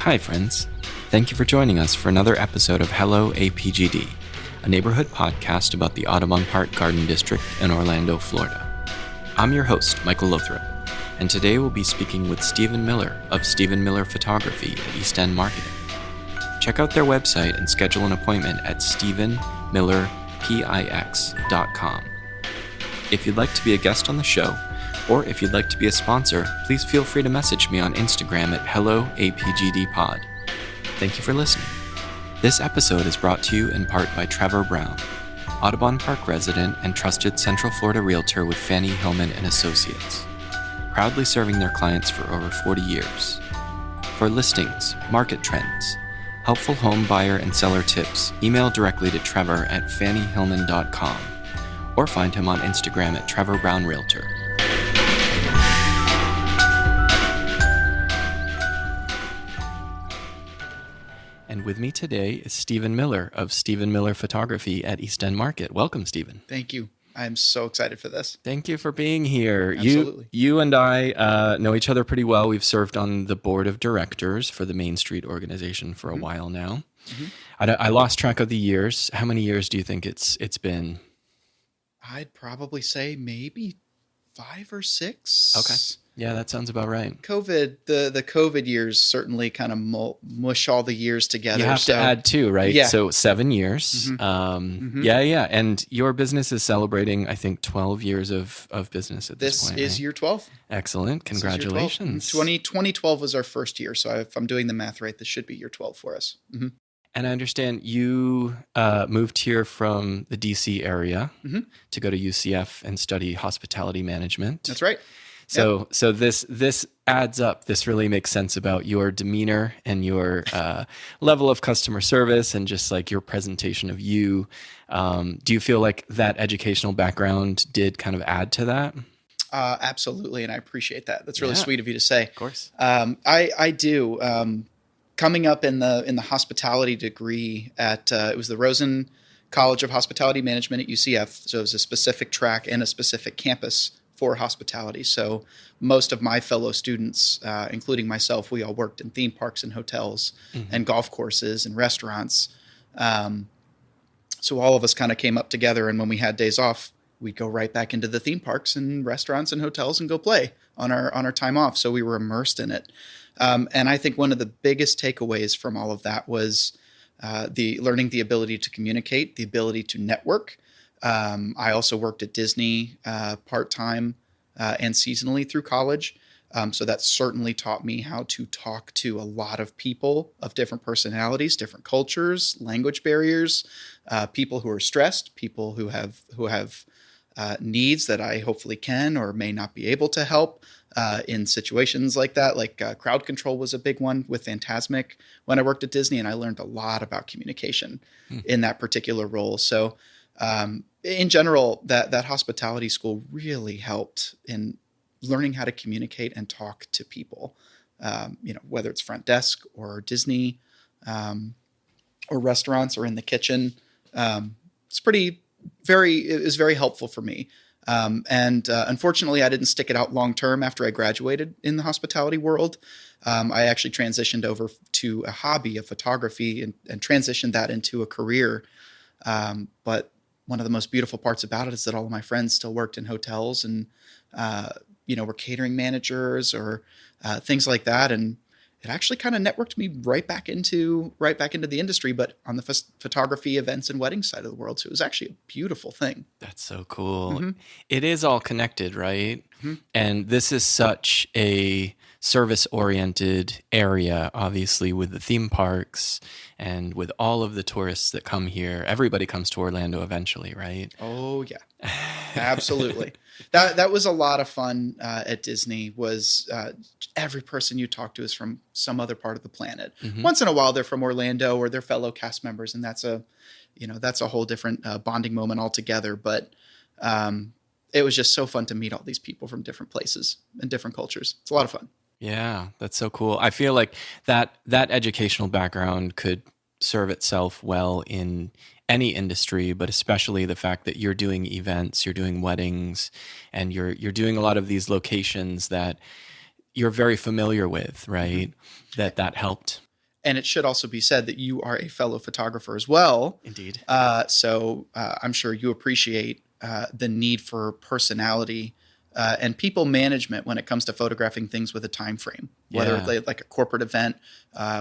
Hi, friends. Thank you for joining us for another episode of Hello APGD, a neighborhood podcast about the Audubon Park Garden District in Orlando, Florida. I'm your host, Michael Lothrop, and today we'll be speaking with Stephen Miller of Stephen Miller Photography at East End Marketing. Check out their website and schedule an appointment at stephenmillerpix.com. If you'd like to be a guest on the show, or if you'd like to be a sponsor, please feel free to message me on Instagram at HelloAPGDPod. Thank you for listening. This episode is brought to you in part by Trevor Brown, Audubon Park resident and trusted Central Florida realtor with Fannie Hillman & Associates, proudly serving their clients for over 40 years. For listings, market trends, helpful home buyer and seller tips, email directly to Trevor at fanniehillman.com or find him on Instagram at Trevor Brown Realtor. And with me today is Stephen Miller of Stephen Miller Photography at East End Market. Welcome, Stephen. Thank you. I'm so excited for this. Thank you for being here. Absolutely. You and I know each other pretty well. We've served on the board of directors for the Main Street organization for a while now. Mm-hmm. I lost track of the years. How many years do you think it's been? I'd probably say maybe 5 or 6. Okay. Yeah, that sounds about right. COVID, the COVID years certainly kind of mush all the years together. You have to add 2, right? Yeah. So 7 years. Mm-hmm. Yeah. And your business is celebrating, I think, 12 years of business at this point. This is year 12. Excellent. Congratulations. 2012 was our first year. So if I'm doing the math right, this should be year 12 for us. Mm-hmm. And I understand you moved here from the DC area to go to UCF and study hospitality management. That's right. So this adds up. This really makes sense about your demeanor and your level of customer service and just like your presentation of you. Do you feel like that educational background did kind of add to that? Absolutely, and I appreciate that. That's really sweet of you to say. Of course, I do. Coming up in the hospitality degree at it was the Rosen College of Hospitality Management at UCF. So it was a specific track and a specific campus for hospitality. So most of my fellow students, including myself, we all worked in theme parks and hotels and golf courses and restaurants. So all of us kind of came up together, and when we had days off, we'd go right back into the theme parks and restaurants and hotels and go play on our time off. So we were immersed in it. And I think one of the biggest takeaways from all of that was learning the ability to communicate, the ability to network. I also worked at Disney part-time and seasonally through college. So that certainly taught me how to talk to a lot of people of different personalities, different cultures, language barriers, people who are stressed, people who have needs that I hopefully can or may not be able to help in situations like that. Like crowd control was a big one with Fantasmic when I worked at Disney, and I learned a lot about communication in that particular role. So in general, that hospitality school really helped in learning how to communicate and talk to people, whether it's front desk or Disney or restaurants or in the kitchen. It was very helpful for me. Unfortunately, I didn't stick it out long term after I graduated in the hospitality world. I actually transitioned over to a hobby of photography and transitioned that into a career. But one of the most beautiful parts about it is that all of my friends still worked in hotels and, were catering managers or things like that. And it actually kind of networked me right back into the industry, but on the photography, events, and wedding side of the world. So it was actually a beautiful thing. That's so cool. It is all connected, right? And this is such a service-oriented area, obviously, with the theme parks and with all of the tourists that come here. Everybody comes to Orlando eventually, right? Oh, yeah. Absolutely. That was a lot of fun at Disney. Was every person you talk to is from some other part of the planet. Once in a while, they're from Orlando or they're fellow cast members, and that's a whole different bonding moment altogether. But it was just so fun to meet all these people from different places and different cultures. It's a lot of fun. Yeah, that's so cool. I feel like that educational background could serve itself well in any industry, but especially the fact that you're doing events, you're doing weddings, and you're doing a lot of these locations that you're very familiar with, right? That helped. And it should also be said that you are a fellow photographer as well. Indeed. So I'm sure you appreciate the need for personality and people management when it comes to photographing things with a time frame, whether it's like a corporate event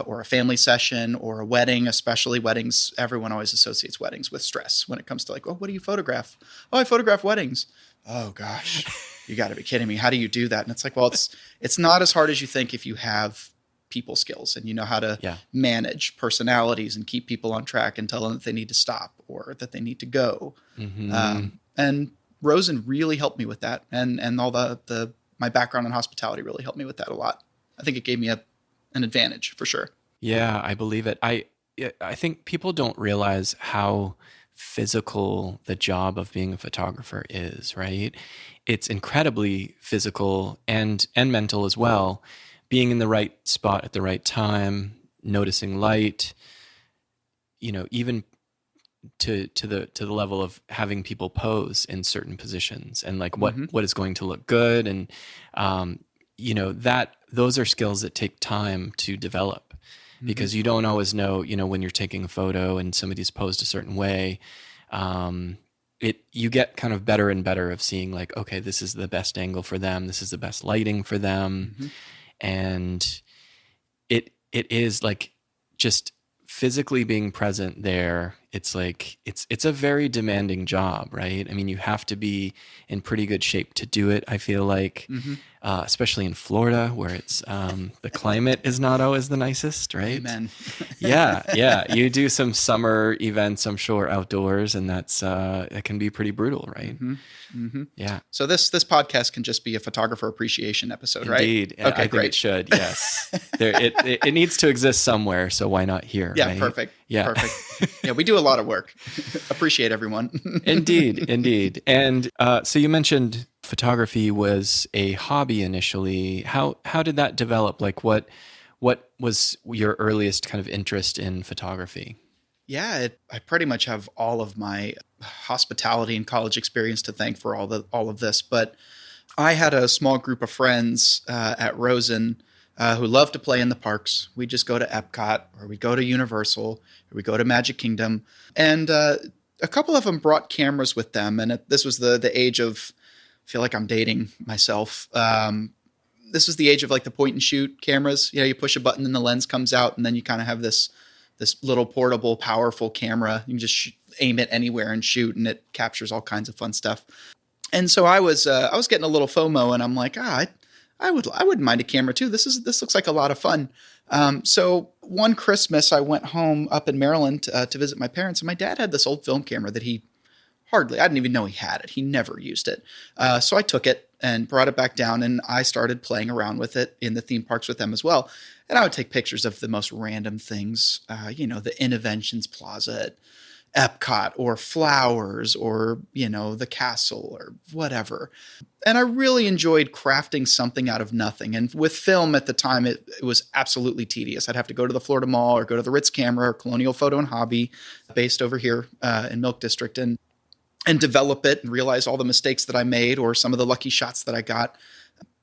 or a family session or a wedding. Especially weddings, everyone always associates weddings with stress when it comes to like, oh, what do you photograph? Oh, I photograph weddings. Oh gosh, you got to be kidding me. How do you do that? And it's like, well, it's not as hard as you think if you have people skills and you know how to manage personalities and keep people on track and tell them that they need to stop or that they need to go. And Rosen really helped me with that. And all my background in hospitality really helped me with that a lot. I think it gave me an advantage for sure. Yeah, I believe it. I think people don't realize how physical the job of being a photographer is, right? It's incredibly physical and mental as well. Being in the right spot at the right time, noticing light, even to the level of having people pose in certain positions and like what is going to look good. And, those are skills that take time to develop because you don't always know, when you're taking a photo and somebody's posed a certain way, you get kind of better and better of seeing like, okay, this is the best angle for them. This is the best lighting for them. And it is like just physically being present there. It's like, it's a very demanding job, right? I mean, you have to be in pretty good shape to do it. I feel like, especially in Florida where it's, the climate is not always the nicest, right? Amen. Yeah. You do some summer events, I'm sure, outdoors, and it can be pretty brutal, right? Yeah. So this podcast can just be a photographer appreciation episode, right? Indeed. Okay, I think it should. Yes. It needs to exist somewhere. So why not here? Yeah. Right? Perfect. Yeah. Perfect. Yeah. We do a lot of work. Appreciate everyone. Indeed. And so you mentioned photography was a hobby initially. How did that develop? Like what was your earliest kind of interest in photography? Yeah, I pretty much have all of my hospitality and college experience to thank for all of this. But I had a small group of friends at Rosen who loved to play in the parks. We'd just go to Epcot or we'd go to Universal or we'd go to Magic Kingdom. And a couple of them brought cameras with them. And this was the age of, I feel like I'm dating myself. This was the age of like the point and shoot cameras. You push a button and the lens comes out and then you kind of have this little portable, powerful camera. You can just aim it anywhere and shoot, and it captures all kinds of fun stuff. And so I was getting a little FOMO, and I'm like, I wouldn't mind a camera too. This looks like a lot of fun. So one Christmas, I went home up in Maryland to visit my parents, and my dad had this old film camera that I didn't even know he had it. He never used it. So I took it and brought it back down, and I started playing around with it in the theme parks with them as well. And I would take pictures of the most random things, the Innoventions Plaza at Epcot or flowers or, the castle or whatever. And I really enjoyed crafting something out of nothing. And with film at the time, it was absolutely tedious. I'd have to go to the Florida Mall or go to the Ritz Camera or Colonial Photo and Hobby based over here in Milk District and develop it and realize all the mistakes that I made or some of the lucky shots that I got.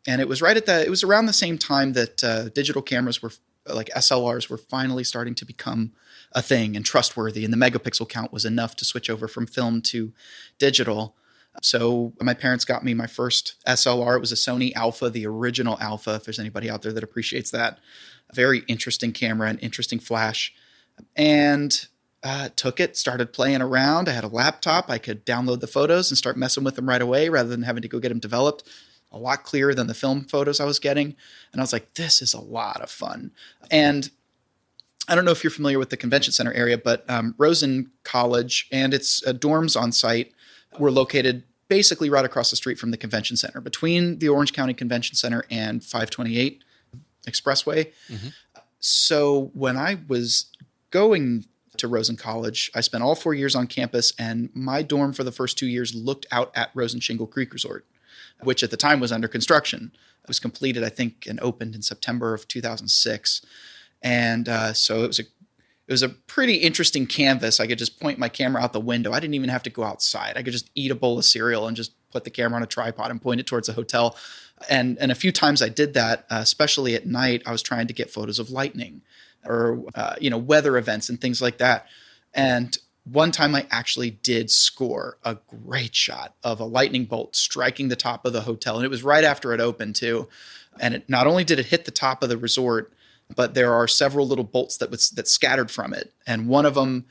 And it was it was around the same time that digital cameras were like SLRs were finally starting to become a thing and trustworthy. And the megapixel count was enough to switch over from film to digital. So my parents got me my first SLR. It was a Sony Alpha, the original Alpha, if there's anybody out there that appreciates that. A very interesting camera and interesting flash. And took it, started playing around. I had a laptop. I could download the photos and start messing with them right away rather than having to go get them developed. A lot clearer than the film photos I was getting. And I was like, this is a lot of fun. And I don't know if you're familiar with the convention center area, but Rosen College and its dorms on site were located basically right across the street from the convention center, between the Orange County Convention Center and 528 Expressway. So when I was going to Rosen College, I spent all 4 years on campus, and my dorm for the first 2 years looked out at Rosen Shingle Creek Resort, which at the time was under construction. It was completed, I think, and opened in September of 2006. And so it was a pretty interesting canvas. I could just point my camera out the window. I didn't even have to go outside. I could just eat a bowl of cereal and just put the camera on a tripod and point it towards the hotel. And a few times I did that, especially at night. I was trying to get photos of lightning. or weather events and things like that. And one time I actually did score a great shot of a lightning bolt striking the top of the hotel. And it was right after it opened too. And it not only did it hit the top of the resort, but there are several little bolts that scattered from it. And one of them,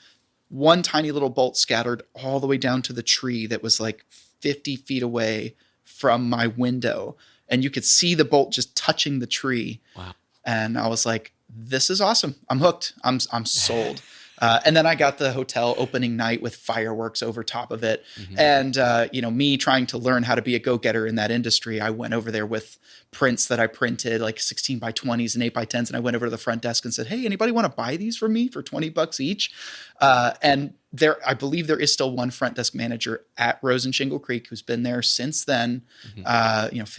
one tiny little bolt scattered all the way down to the tree that was like 50 feet away from my window. And you could see the bolt just touching the tree. Wow. And I was like, this is awesome. I'm hooked. I'm sold. And then I got the hotel opening night with fireworks over top of it. Mm-hmm. And, me trying to learn how to be a go-getter in that industry, I went over there with prints that I printed, like 16 by 20s and 8 by 10s. And I went over to the front desk and said, hey, anybody want to buy these from me for $20 each? And I believe there is still one front desk manager at Rose and Shingle Creek who's been there since then,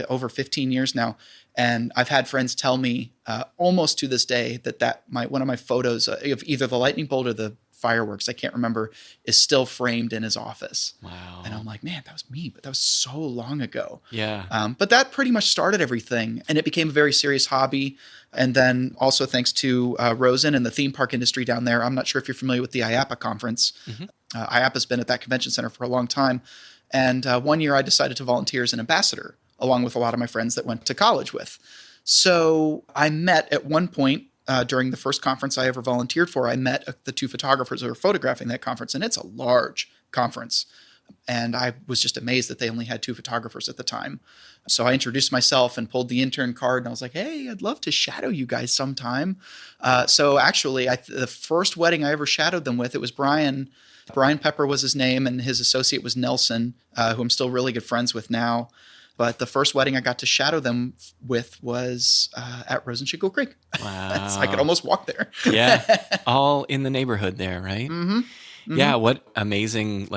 over 15 years now. And I've had friends tell me almost to this day that one of my photos of either the lightning bolt or the fireworks, I can't remember, is still framed in his office. Wow. And I'm like, man, that was me, but that was so long ago. Yeah. But that pretty much started everything, and it became a very serious hobby. And then also thanks to Rosen and the theme park industry down there. I'm not sure if you're familiar with the IAAPA conference. Mm-hmm. IAAPA's been at that convention center for a long time. And one year I decided to volunteer as an ambassador, along with a lot of my friends that went to college with. So I met at one point during the first conference I ever volunteered for, I met the two photographers who were photographing that conference, and it's a large conference. And I was just amazed that they only had two photographers at the time. So I introduced myself and pulled the intern card, and I was like, hey, I'd love to shadow you guys sometime. So actually, the first wedding I ever shadowed them with, it was Brian. Brian Pepper was his name, and his associate was Nelson, who I'm still really good friends with now. But the first wedding I got to shadow them with was at Rose and Shingle Creek. Wow. I could almost walk there. Yeah. All in the neighborhood there, right? Mm-hmm. Mm-hmm. Yeah. What amazing,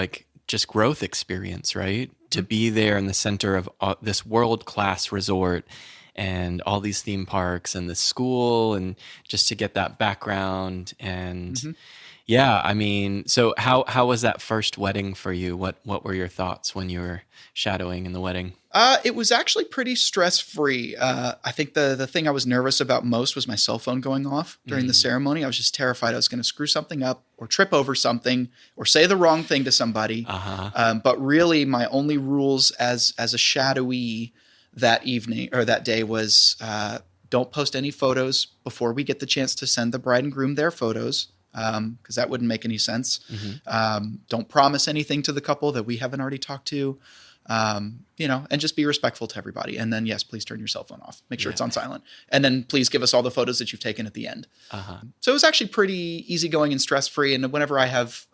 just growth experience, right? To be there in the center of this world-class resort and all these theme parks and the school, and just to get that background. And yeah, I mean, so how was that first wedding for you? What were your thoughts when you were shadowing in the wedding? It was actually pretty stress-free. I think the thing I was nervous about most was my cell phone going off during the ceremony. I was just terrified I was going to screw something up or trip over something or say the wrong thing to somebody. But really, my only rules as a shadowee that evening or that day was don't post any photos before we get the chance to send the bride and groom their photos, because that wouldn't make any sense. Don't promise anything to the couple that we haven't already talked to. And just be respectful to everybody. And then, yes, please turn your cell phone off. Make sure it's on silent. And then please give us all the photos that you've taken at the end. So it was actually pretty easygoing and stress-free. And whenever I have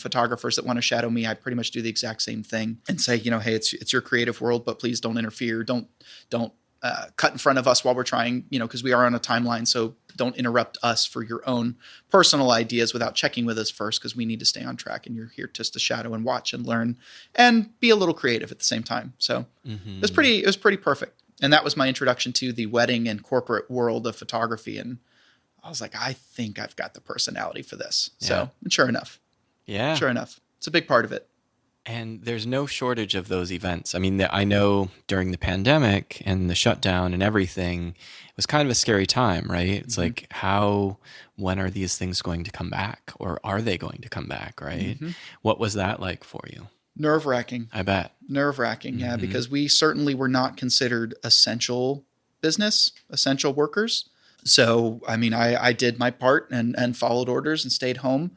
photographers that want to shadow me, I pretty much do the exact same thing and say, hey, it's your creative world, but please don't interfere. Don't cut in front of us while we're trying, because we are on a timeline. So don't interrupt us for your own personal ideas without checking with us first, because we need to stay on track, and you're here just to shadow and watch and learn and be a little creative at the same time. So it was pretty perfect. And that was my introduction to the wedding and corporate world of photography. And I was like, I think I've got the personality for this. Yeah. So sure enough, it's a big part of it. And there's no shortage of those events. I mean, I know during the pandemic and the shutdown and everything, it was kind of a scary time, right? It's like, when are these things going to come back? Or are they going to come back, right? What was that like for you? Nerve-wracking. I bet. Nerve-wracking, yeah, because we certainly were not considered essential business, essential workers. So, I mean, I did my part and followed orders and stayed home.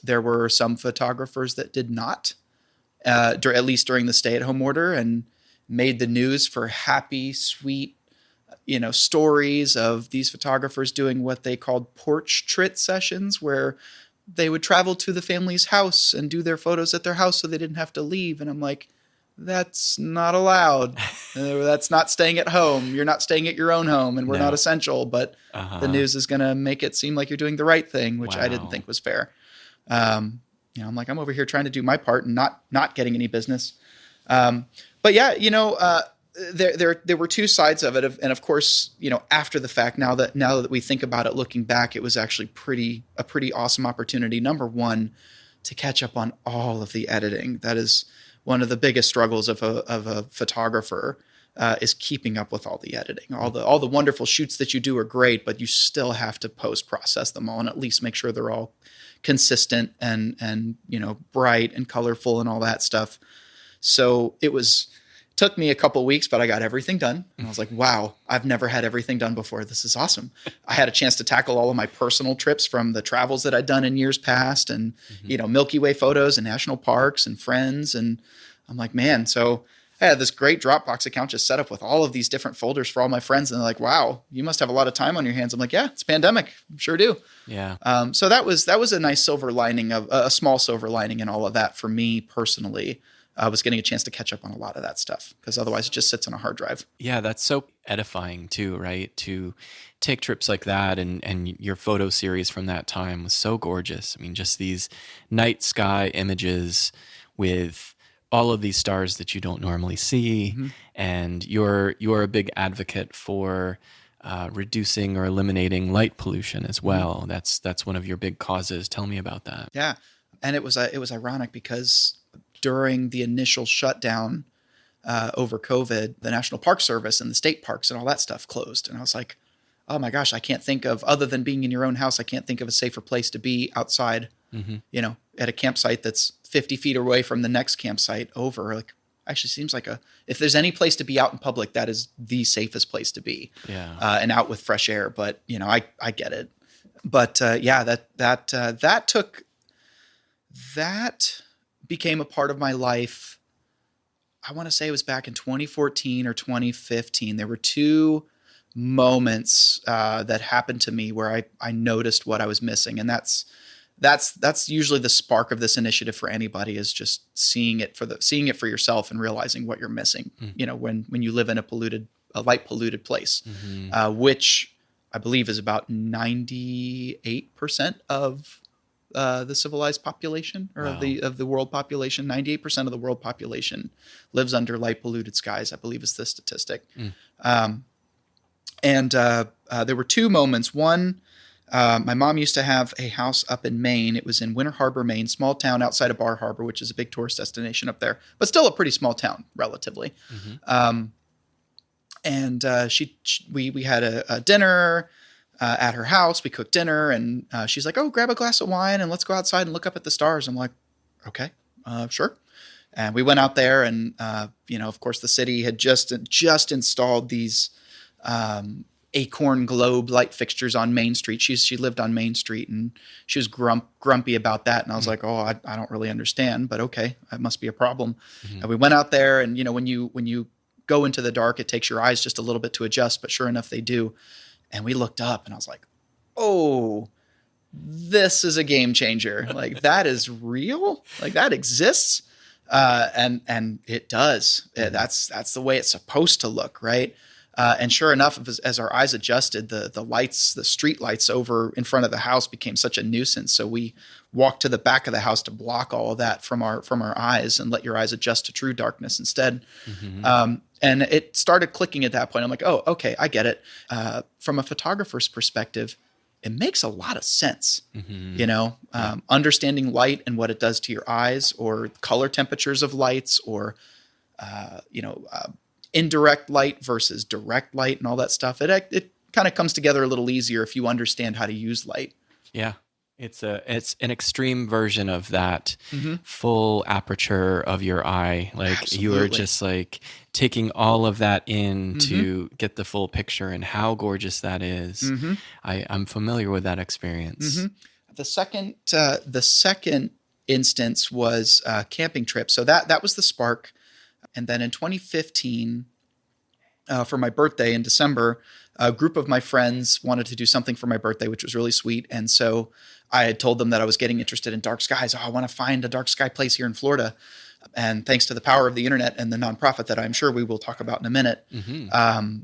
There were some photographers that did not. At least during the stay-at-home order, and made the news for happy, sweet, stories of these photographers doing what they called porch trit sessions, where they would travel to the family's house and do their photos at their house so they didn't have to leave. And I'm like, that's not allowed. That's not staying at home. You're not staying at your own home, and we're not essential. But the news is going to make it seem like you're doing the right thing, which I didn't think was fair. I'm like, I'm over here trying to do my part and not getting any business. But yeah, there were two sides of it. And of course, after the fact, now that we think about it, looking back, it was actually a pretty awesome opportunity. Number one, to catch up on all of the editing. That is one of the biggest struggles of a photographer. is keeping up with all the editing. All the wonderful shoots that you do are great, but you still have to post process them all and at least make sure they're all consistent and bright and colorful and all that stuff. So took me a couple weeks, but I got everything done. And I was like, wow, I've never had everything done before. This is awesome. I had a chance to tackle all of my personal trips from the travels that I'd done in years past and, Milky Way photos and national parks and friends. And I'm like, man, so I had this great Dropbox account just set up with all of these different folders for all my friends. And they're like, wow, you must have a lot of time on your hands. I'm like, yeah, it's pandemic. Sure do. Yeah. So that was a nice silver lining of a small silver lining in all of that for me personally. I was getting a chance to catch up on a lot of that stuff because otherwise it just sits on a hard drive. Yeah, that's so edifying too, right? To take trips like that and your photo series from that time was so gorgeous. I mean, just these night sky images with all of these stars that you don't normally see. Mm-hmm. And you're a big advocate for reducing or eliminating light pollution as well. Mm-hmm. That's one of your big causes. Tell me about that. Yeah. And it was ironic because during the initial shutdown over COVID, the National Park Service and the state parks and all that stuff closed. And I was like, oh my gosh, I can't think of, other than being in your own house, I can't think of a safer place to be outside, at a campsite that's 50 feet away from the next campsite over. Like, actually seems like if there's any place to be out in public, that is the safest place to be. Yeah. And out with fresh air. But, I get it. But that became a part of my life. I want to say it was back in 2014 or 2015. There were two moments that happened to me where I noticed what I was missing. And that's usually the spark of this initiative for anybody, is just seeing it for yourself and realizing what you're missing. Mm-hmm. When you live in a light polluted place, which I believe is about 98% of the civilized population, or wow, of the world population. 98% of the world population lives under light polluted skies, I believe is the statistic. And there were two moments. One, my mom used to have a house up in Maine. It was in Winter Harbor, Maine, small town outside of Bar Harbor, which is a big tourist destination up there, but still a pretty small town relatively. Mm-hmm. And we had a dinner at her house. We cooked dinner, and she's like, "Oh, grab a glass of wine and let's go outside and look up at the stars." I'm like, "Okay, sure." And we went out there, and of course, the city had just installed these Acorn Globe light fixtures on Main Street. She lived on Main Street, and she was grumpy about that. And I was like, "Oh, I don't really understand, but okay, that must be a problem." Mm-hmm. And we went out there, and when you go into the dark, it takes your eyes just a little bit to adjust, but sure enough, they do. And we looked up, and I was like, "Oh, this is a game changer! Like, that is real. Like, that exists." And it does. That's the way it's supposed to look, right? And sure enough, as our eyes adjusted, the lights, the street lights over in front of the house became such a nuisance. So we walked to the back of the house to block all of that from our eyes and let your eyes adjust to true darkness instead. Mm-hmm. And it started clicking at that point. I'm like, oh, okay, I get it. From a photographer's perspective, it makes a lot of sense. Mm-hmm. Understanding light and what it does to your eyes, or color temperatures of lights, or indirect light versus direct light and all that stuff. It kind of comes together a little easier if you understand how to use light. Yeah. It's an extreme version of that. Mm-hmm. Full aperture of your eye. Like, absolutely, you are just like taking all of that in, mm-hmm, to get the full picture, and how gorgeous that is. Mm-hmm. I'm familiar with that experience. Mm-hmm. The second instance was a camping trip. So that was the spark. And then in 2015, for my birthday in December, a group of my friends wanted to do something for my birthday, which was really sweet. And so I had told them that I was getting interested in dark skies. I want to find a dark sky place here in Florida. And thanks to the power of the internet and the nonprofit that I'm sure we will talk about in a minute, mm-hmm,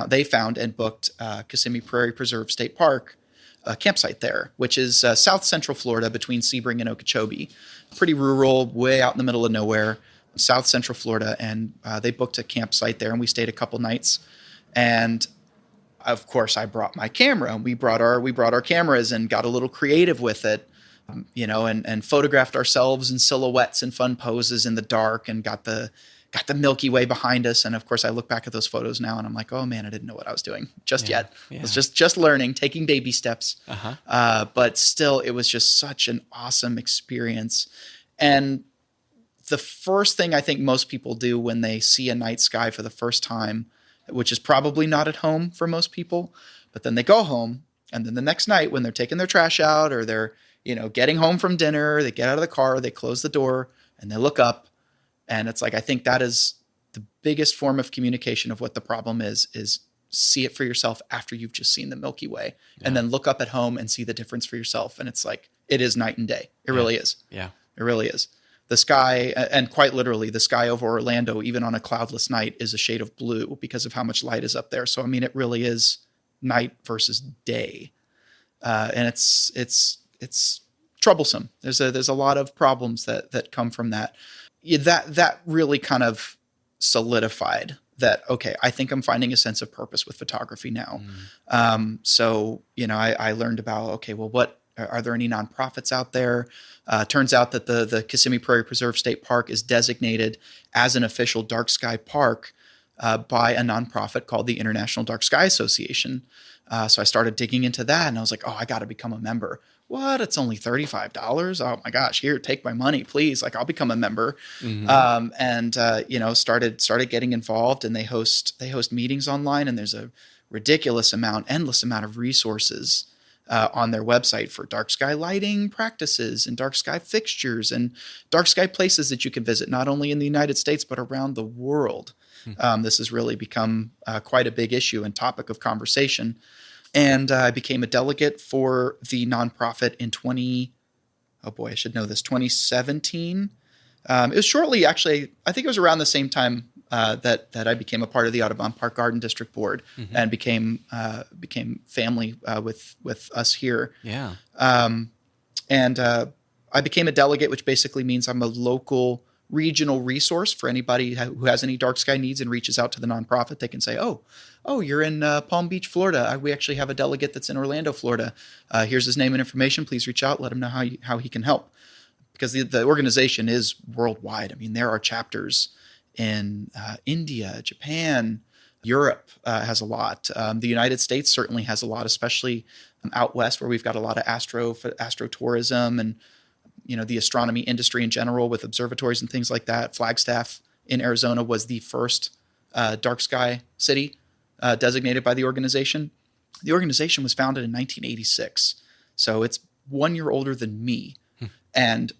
they found and booked Kissimmee Prairie Preserve State Park, a campsite there, which is south central Florida between Sebring and Okeechobee. Pretty rural, way out in the middle of nowhere, south central Florida. And they booked a campsite there, and we stayed a couple nights. And of course, I brought my camera, and we brought our cameras and got a little creative with it, and photographed ourselves in silhouettes and fun poses in the dark, and got the got the Milky Way behind us. And of course, I look back at those photos now and I'm like, oh man, I didn't know what I was doing just yet. I was just learning, taking baby steps. But still, it was just such an awesome experience. And the first thing I think most people do when they see a night sky for the first time, which is probably not at home for most people, but then they go home, and then the next night when they're taking their trash out or they're, getting home from dinner, they get out of the car, they close the door and they look up, and it's like, I think that is the biggest form of communication of what the problem is see it for yourself after you've just seen the Milky Way, and then look up at home and see the difference for yourself. And it's like, it is night and day. It really is. Yeah. It really is. The sky, and quite literally, the sky over Orlando, even on a cloudless night, is a shade of blue because of how much light is up there. So, I mean, it really is night versus day. And it's troublesome. There's a lot of problems that come from that. That really kind of solidified that, okay, I think I'm finding a sense of purpose with photography now. So, I learned about, okay, well, are there any nonprofits out there? Turns out that the Kissimmee Prairie Preserve State Park is designated as an official dark sky park by a nonprofit called the International Dark Sky Association. So I started digging into that, and I was like, oh, I got to become a member. What? It's only $35? Oh my gosh, here, take my money, please. Like, I'll become a member. Started getting involved, and they host meetings online, and there's a endless amount of resources on their website for dark sky lighting practices and dark sky fixtures and dark sky places that you can visit, not only in the United States, but around the world. This has really become quite a big issue and topic of conversation. And I became a delegate for the nonprofit in 2017. It was shortly, actually, I think it was around the same time that I became a part of the Audubon Park Garden District Board and became family with us here. Yeah. And I became a delegate, which basically means I'm a local regional resource for anybody who has any dark sky needs and reaches out to the nonprofit. They can say, oh, you're in Palm Beach, Florida. We actually have a delegate that's in Orlando, Florida. Here's his name and information. Please reach out. Let him know how he can help. Because the organization is worldwide. I mean, there are chapters in India, Japan, Europe has a lot. The United States certainly has a lot, especially out west where we've got a lot of astrotourism and the astronomy industry in general with observatories and things like that. Flagstaff in Arizona was the first dark sky city designated by the organization. The organization was founded in 1986, so it's 1 year older than me, and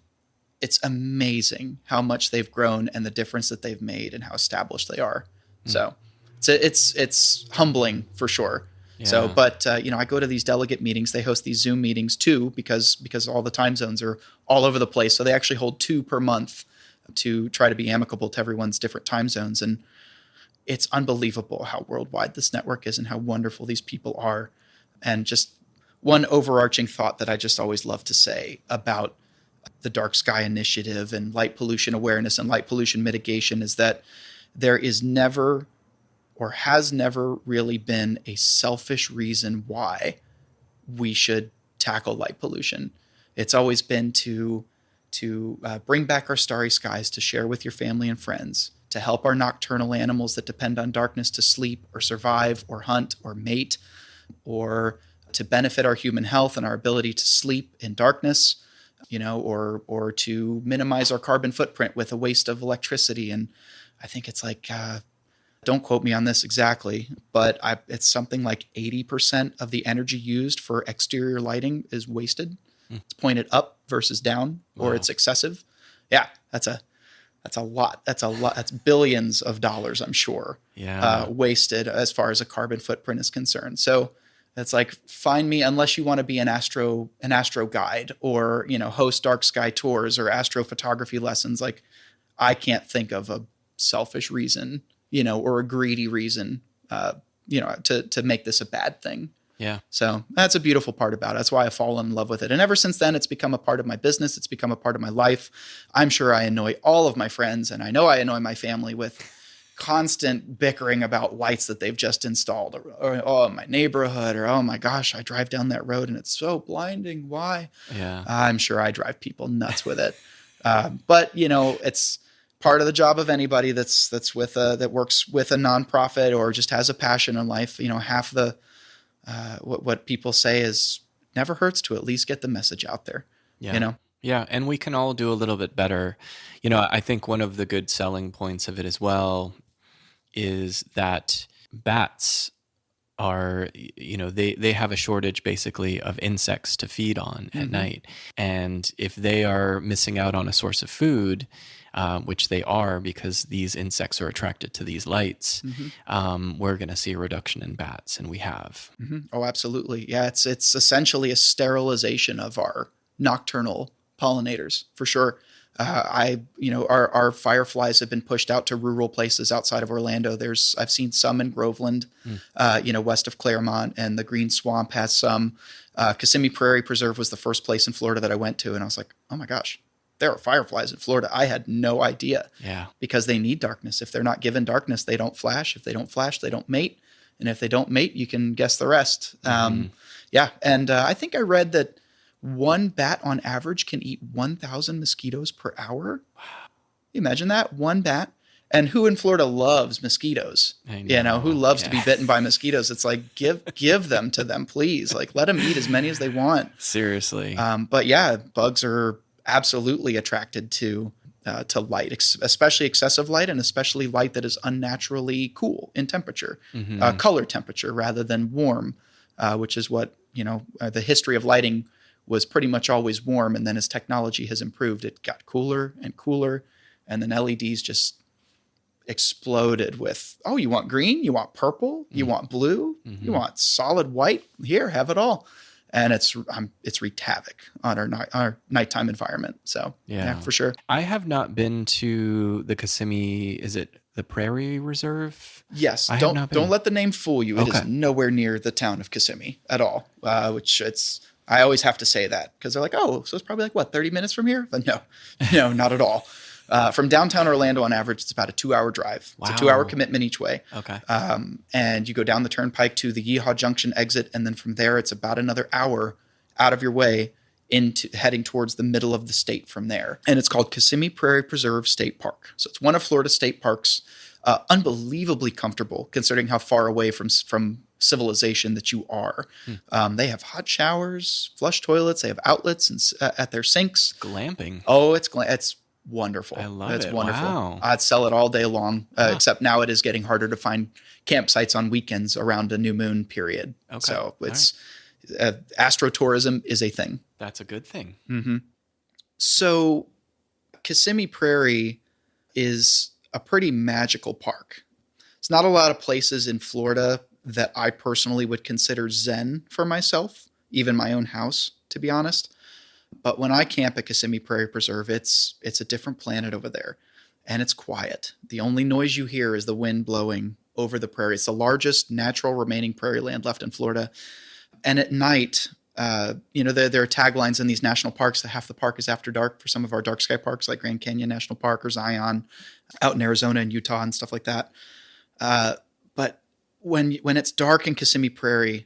it's amazing how much they've grown and the difference that they've made and how established they are. So it's humbling for sure. Yeah. So, but I go to these delegate meetings. They host these Zoom meetings too, because all the time zones are all over the place. So they actually hold 2 per month to try to be amicable to everyone's different time zones. And it's unbelievable how worldwide this network is and how wonderful these people are. And just one overarching thought that I just always love to say about the Dark Sky Initiative and light pollution awareness and light pollution mitigation is that there is never or has never really been a selfish reason why we should tackle light pollution. It's always been to bring back our starry skies, to share with your family and friends, to help our nocturnal animals that depend on darkness to sleep or survive or hunt or mate, or to benefit our human health and our ability to sleep in darkness, or to minimize our carbon footprint with a waste of electricity. And I think it's like, don't quote me on this exactly, but it's something like 80% of the energy used for exterior lighting is wasted. It's pointed up versus down, or it's excessive. Yeah, that's a lot. That's billions of dollars, I'm sure, wasted as far as a carbon footprint is concerned. So it's like, find me, unless you want to be an astro guide or, host dark sky tours or astrophotography lessons. Like, I can't think of a selfish reason, or a greedy reason, to make this a bad thing. Yeah. So that's a beautiful part about it. That's why I fall in love with it. And ever since then, it's become a part of my business. It's become a part of my life. I'm sure I annoy all of my friends, and I know I annoy my family with constant bickering about lights that they've just installed, or oh, my neighborhood, or oh my gosh, I drive down that road and it's so blinding. Why? Yeah. I'm sure I drive people nuts with it. But it's, part of the job of anybody that's with that works with a nonprofit or just has a passion in life. Half the what people say is never hurts to at least get the message out there. Yeah. Yeah, and we can all do a little bit better. I think one of the good selling points of it as well is that bats are, they have a shortage basically of insects to feed on at night. And if they are missing out on a source of food, which they are because these insects are attracted to these lights, we're going to see a reduction in bats, and we have. Oh, absolutely. Yeah, it's essentially a sterilization of our nocturnal pollinators for sure. Our fireflies have been pushed out to rural places outside of Orlando. I've seen some in Groveland, west of Claremont, and the Green Swamp has some. Kissimmee Prairie Preserve was the first place in Florida that I went to, and I was like, oh my gosh, there are fireflies in Florida. I had no idea. Yeah. Because they need darkness. If they're not given darkness, they don't flash. If they don't flash, they don't mate. And if they don't mate, you can guess the rest. Yeah. And I think I read that one bat on average can eat 1,000 mosquitoes per hour. Wow. Imagine that, one bat. And who in Florida loves mosquitoes? I know. Who loves to be bitten by mosquitoes? It's like, give them to them, please. Like, let them eat as many as they want. Seriously. But yeah, bugs are absolutely attracted to light, especially excessive light, and especially light that is unnaturally cool in temperature, color temperature rather than warm, which is what, the history of lighting was pretty much always warm. And then as technology has improved, it got cooler and cooler. And then LEDs just exploded with, oh, you want green? You want purple? You want blue? You want solid white? Here, have it all. And it's wreaked havoc on our nighttime environment. So yeah, for sure. I have not been to the Kissimmee. Is it the Prairie Reserve? Yes. Don't let the name fool you. It is nowhere near the town of Kissimmee at all. I always have to say that because they're like, oh, so it's probably 30 minutes from here? But no, not at all. From downtown Orlando on average, it's about a 2-hour drive. Wow. It's a 2-hour commitment each way. Okay. And you go down the turnpike to the Yeehaw Junction exit. And then from there, it's about another hour out of your way into heading towards the middle of the state from there. And it's called Kissimmee Prairie Preserve State Park. So it's one of Florida's state parks, unbelievably comfortable considering how far away from civilization that you are. They have hot showers, flush toilets. They have outlets at their sinks. Glamping. Oh, it's wonderful. I love it. It's wonderful. Wow. I'd sell it all day long, except now it is getting harder to find campsites on weekends around a new moon period. Okay. So it's astrotourism is a thing. That's a good thing. So Kissimmee Prairie is a pretty magical park. It's not a lot of places in Florida that I personally would consider zen for myself, even my own house, to be honest. But when I camp at Kissimmee Prairie Preserve, it's a different planet over there, and it's quiet. The only noise you hear is the wind blowing over the prairie. It's the largest natural remaining prairie land left in Florida. And at night, there are taglines in these national parks that half the park is after dark for some of our dark sky parks like Grand Canyon National Park or Zion out in Arizona and Utah and stuff like that. But when it's dark in Kissimmee Prairie,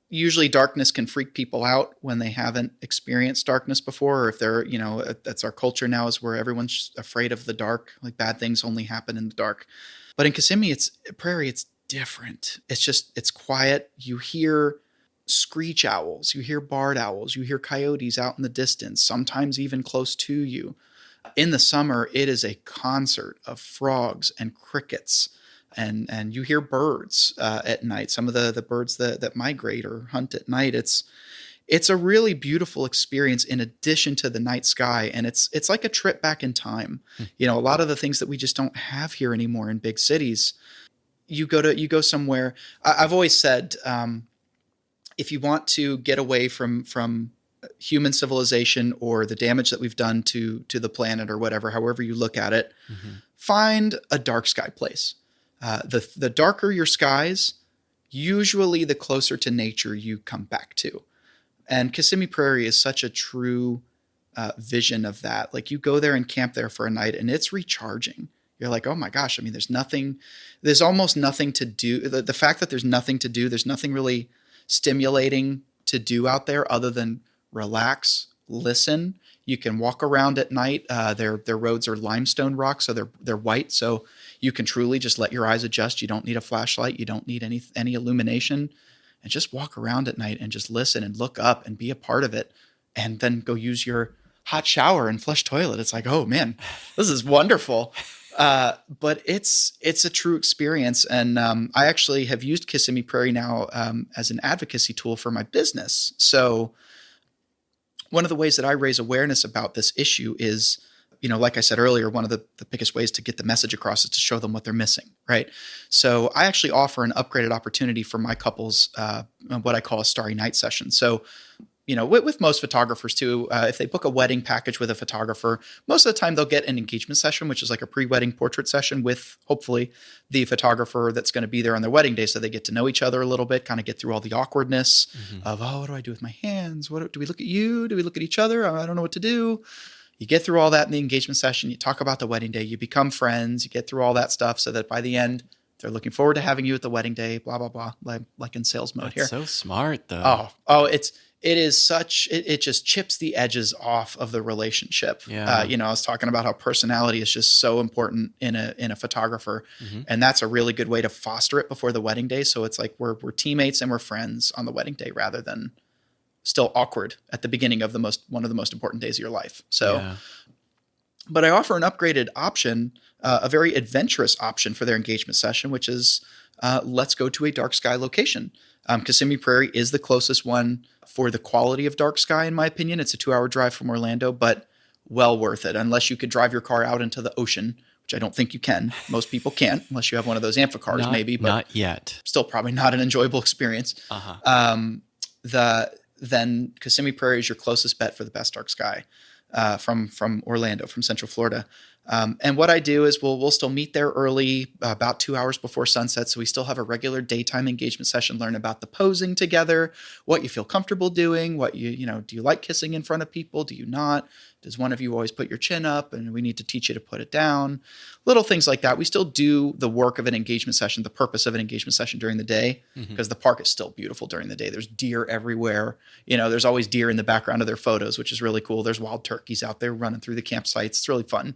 usually darkness can freak people out when they haven't experienced darkness before, or if they're, that's our culture now, is where everyone's afraid of the dark. Like bad things only happen in the dark. But in Kissimmee, Prairie, it's different. It's quiet. You hear screech owls, you hear barred owls, you hear coyotes out in the distance, sometimes even close to you. In the summer, it is a concert of frogs and crickets. And you hear birds at night. Some of the birds that migrate or hunt at night. It's a really beautiful experience in addition to the night sky, and it's like a trip back in time. A lot of the things that we just don't have here anymore in big cities. You go somewhere. I've always said, if you want to get away from human civilization or the damage that we've done to the planet or whatever, however you look at it, find a dark sky place. The darker your skies, usually the closer to nature you come back to. And Kissimmee Prairie is such a true vision of that. Like you go there and camp there for a night and it's recharging. You're like, oh my gosh, there's almost nothing to do. The fact that there's nothing to do, there's nothing really stimulating to do out there other than relax, listen. You can walk around at night. Their roads are limestone rock, so they're white. So you can truly just let your eyes adjust. You don't need a flashlight. You don't need any illumination, and just walk around at night and just listen and look up and be a part of it, and then go use your hot shower and flush toilet. It's like, oh man, this is wonderful. But it's a true experience. And I actually have used Kissimmee Prairie now as an advocacy tool for my business. So one of the ways that I raise awareness about this issue is, like I said earlier, one of the biggest ways to get the message across is to show them what they're missing, right? So I actually offer an upgraded opportunity for my couples, what I call a Starry Night session. So with most photographers too, if they book a wedding package with a photographer, most of the time they'll get an engagement session, which is like a pre-wedding portrait session with hopefully the photographer that's going to be there on their wedding day. So they get to know each other a little bit, kind of get through all the awkwardness of, what do I do with my hands? What do we look at you? Do we look at each other? I don't know what to do. You get through all that in the engagement session. You talk about the wedding day. You become friends. You get through all that stuff so that by the end, they're looking forward to having you at the wedding day, blah, blah, blah, like in sales mode here. That's so smart though. It is such, it just chips the edges off of the relationship. Yeah. I was talking about how personality is just so important in a photographer. And that's a really good way to foster it before the wedding day. So it's like we're teammates and we're friends on the wedding day rather than still awkward at the beginning of one of the most important days of your life. So, But I offer an upgraded option, a very adventurous option for their engagement session, which is let's go to a dark sky location. Kissimmee Prairie is the closest one for the quality of dark sky, in my opinion. It's a 2-hour drive from Orlando, but well worth it. Unless you could drive your car out into the ocean, which I don't think you can. Most people can't, unless you have one of those Amphicars, maybe. But not yet. Still probably not an enjoyable experience. Then Kissimmee Prairie is your closest bet for the best dark sky from Orlando, from Central Florida. And what I do is we'll still meet there early, about 2 hours before sunset. So we still have a regular daytime engagement session, learn about the posing together, what you feel comfortable doing, do you like kissing in front of people? Do you not? Does one of you always put your chin up and we need to teach you to put it down? Little things like that. We still do the work of an engagement session, the purpose of an engagement session during the day, because the park is still beautiful during the day. There's deer everywhere. There's always deer in the background of their photos, which is really cool. There's wild turkeys out there running through the campsites. It's really fun.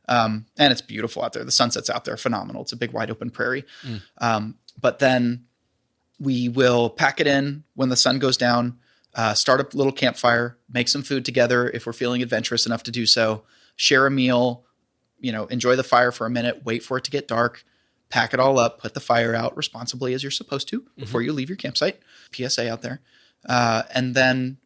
And it's beautiful out there. The sunsets out there are phenomenal. It's a big wide open prairie. But then we will pack it in when the sun goes down, start a little campfire, make some food together if we're feeling adventurous enough to do so, share a meal, enjoy the fire for a minute, wait for it to get dark, pack it all up, put the fire out responsibly as you're supposed to before you leave your campsite. PSA out there. And then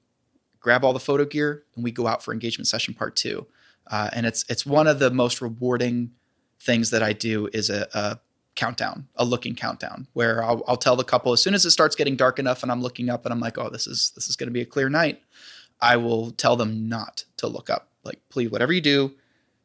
grab all the photo gear and we go out for engagement session part 2. And it's one of the most rewarding things that I do is a countdown, a looking countdown, where I'll tell the couple as soon as it starts getting dark enough and I'm looking up and I'm like, oh, this is going to be a clear night. I will tell them not to look up. Like, please, whatever you do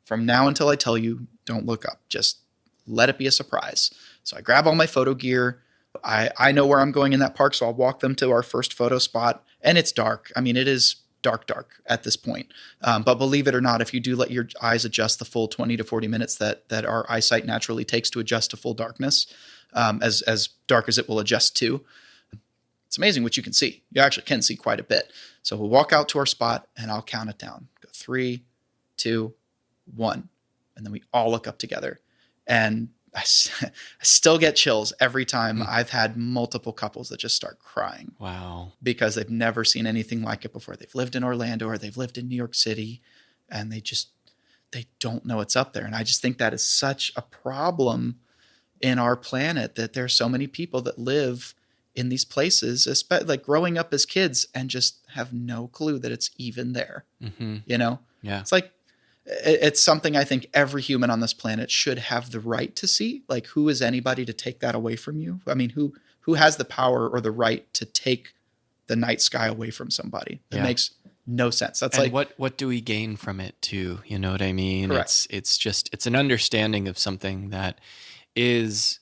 from now until I tell you, don't look up. Just let it be a surprise. So I grab all my photo gear. I know where I'm going in that park, so I'll walk them to our first photo spot, and it's dark. I mean, it is dark at this point. But believe it or not, if you do let your eyes adjust the full 20 to 40 minutes that our eyesight naturally takes to adjust to full darkness, as dark as it will adjust to, it's amazing what you can see. You actually can see quite a bit. So we'll walk out to our spot and I'll count it down. Go 3, 2, 1. And then we all look up together. And I still get chills every time. I've had multiple couples that just start crying. Wow. Because they've never seen anything like it before. They've lived in Orlando or they've lived in New York City and they don't know it's up there. And I just think that is such a problem in our planet, that there's so many people that live in these places, especially like growing up as kids, and just have no clue that it's even there. Yeah. It's like, it's something I think every human on this planet should have the right to see. Like, who is anybody to take that away from you? I mean, who has the power or the right to take the night sky away from somebody? It makes no sense. That's and like, what do we gain from it too? You know what I mean? Correct. It's an understanding of something that it's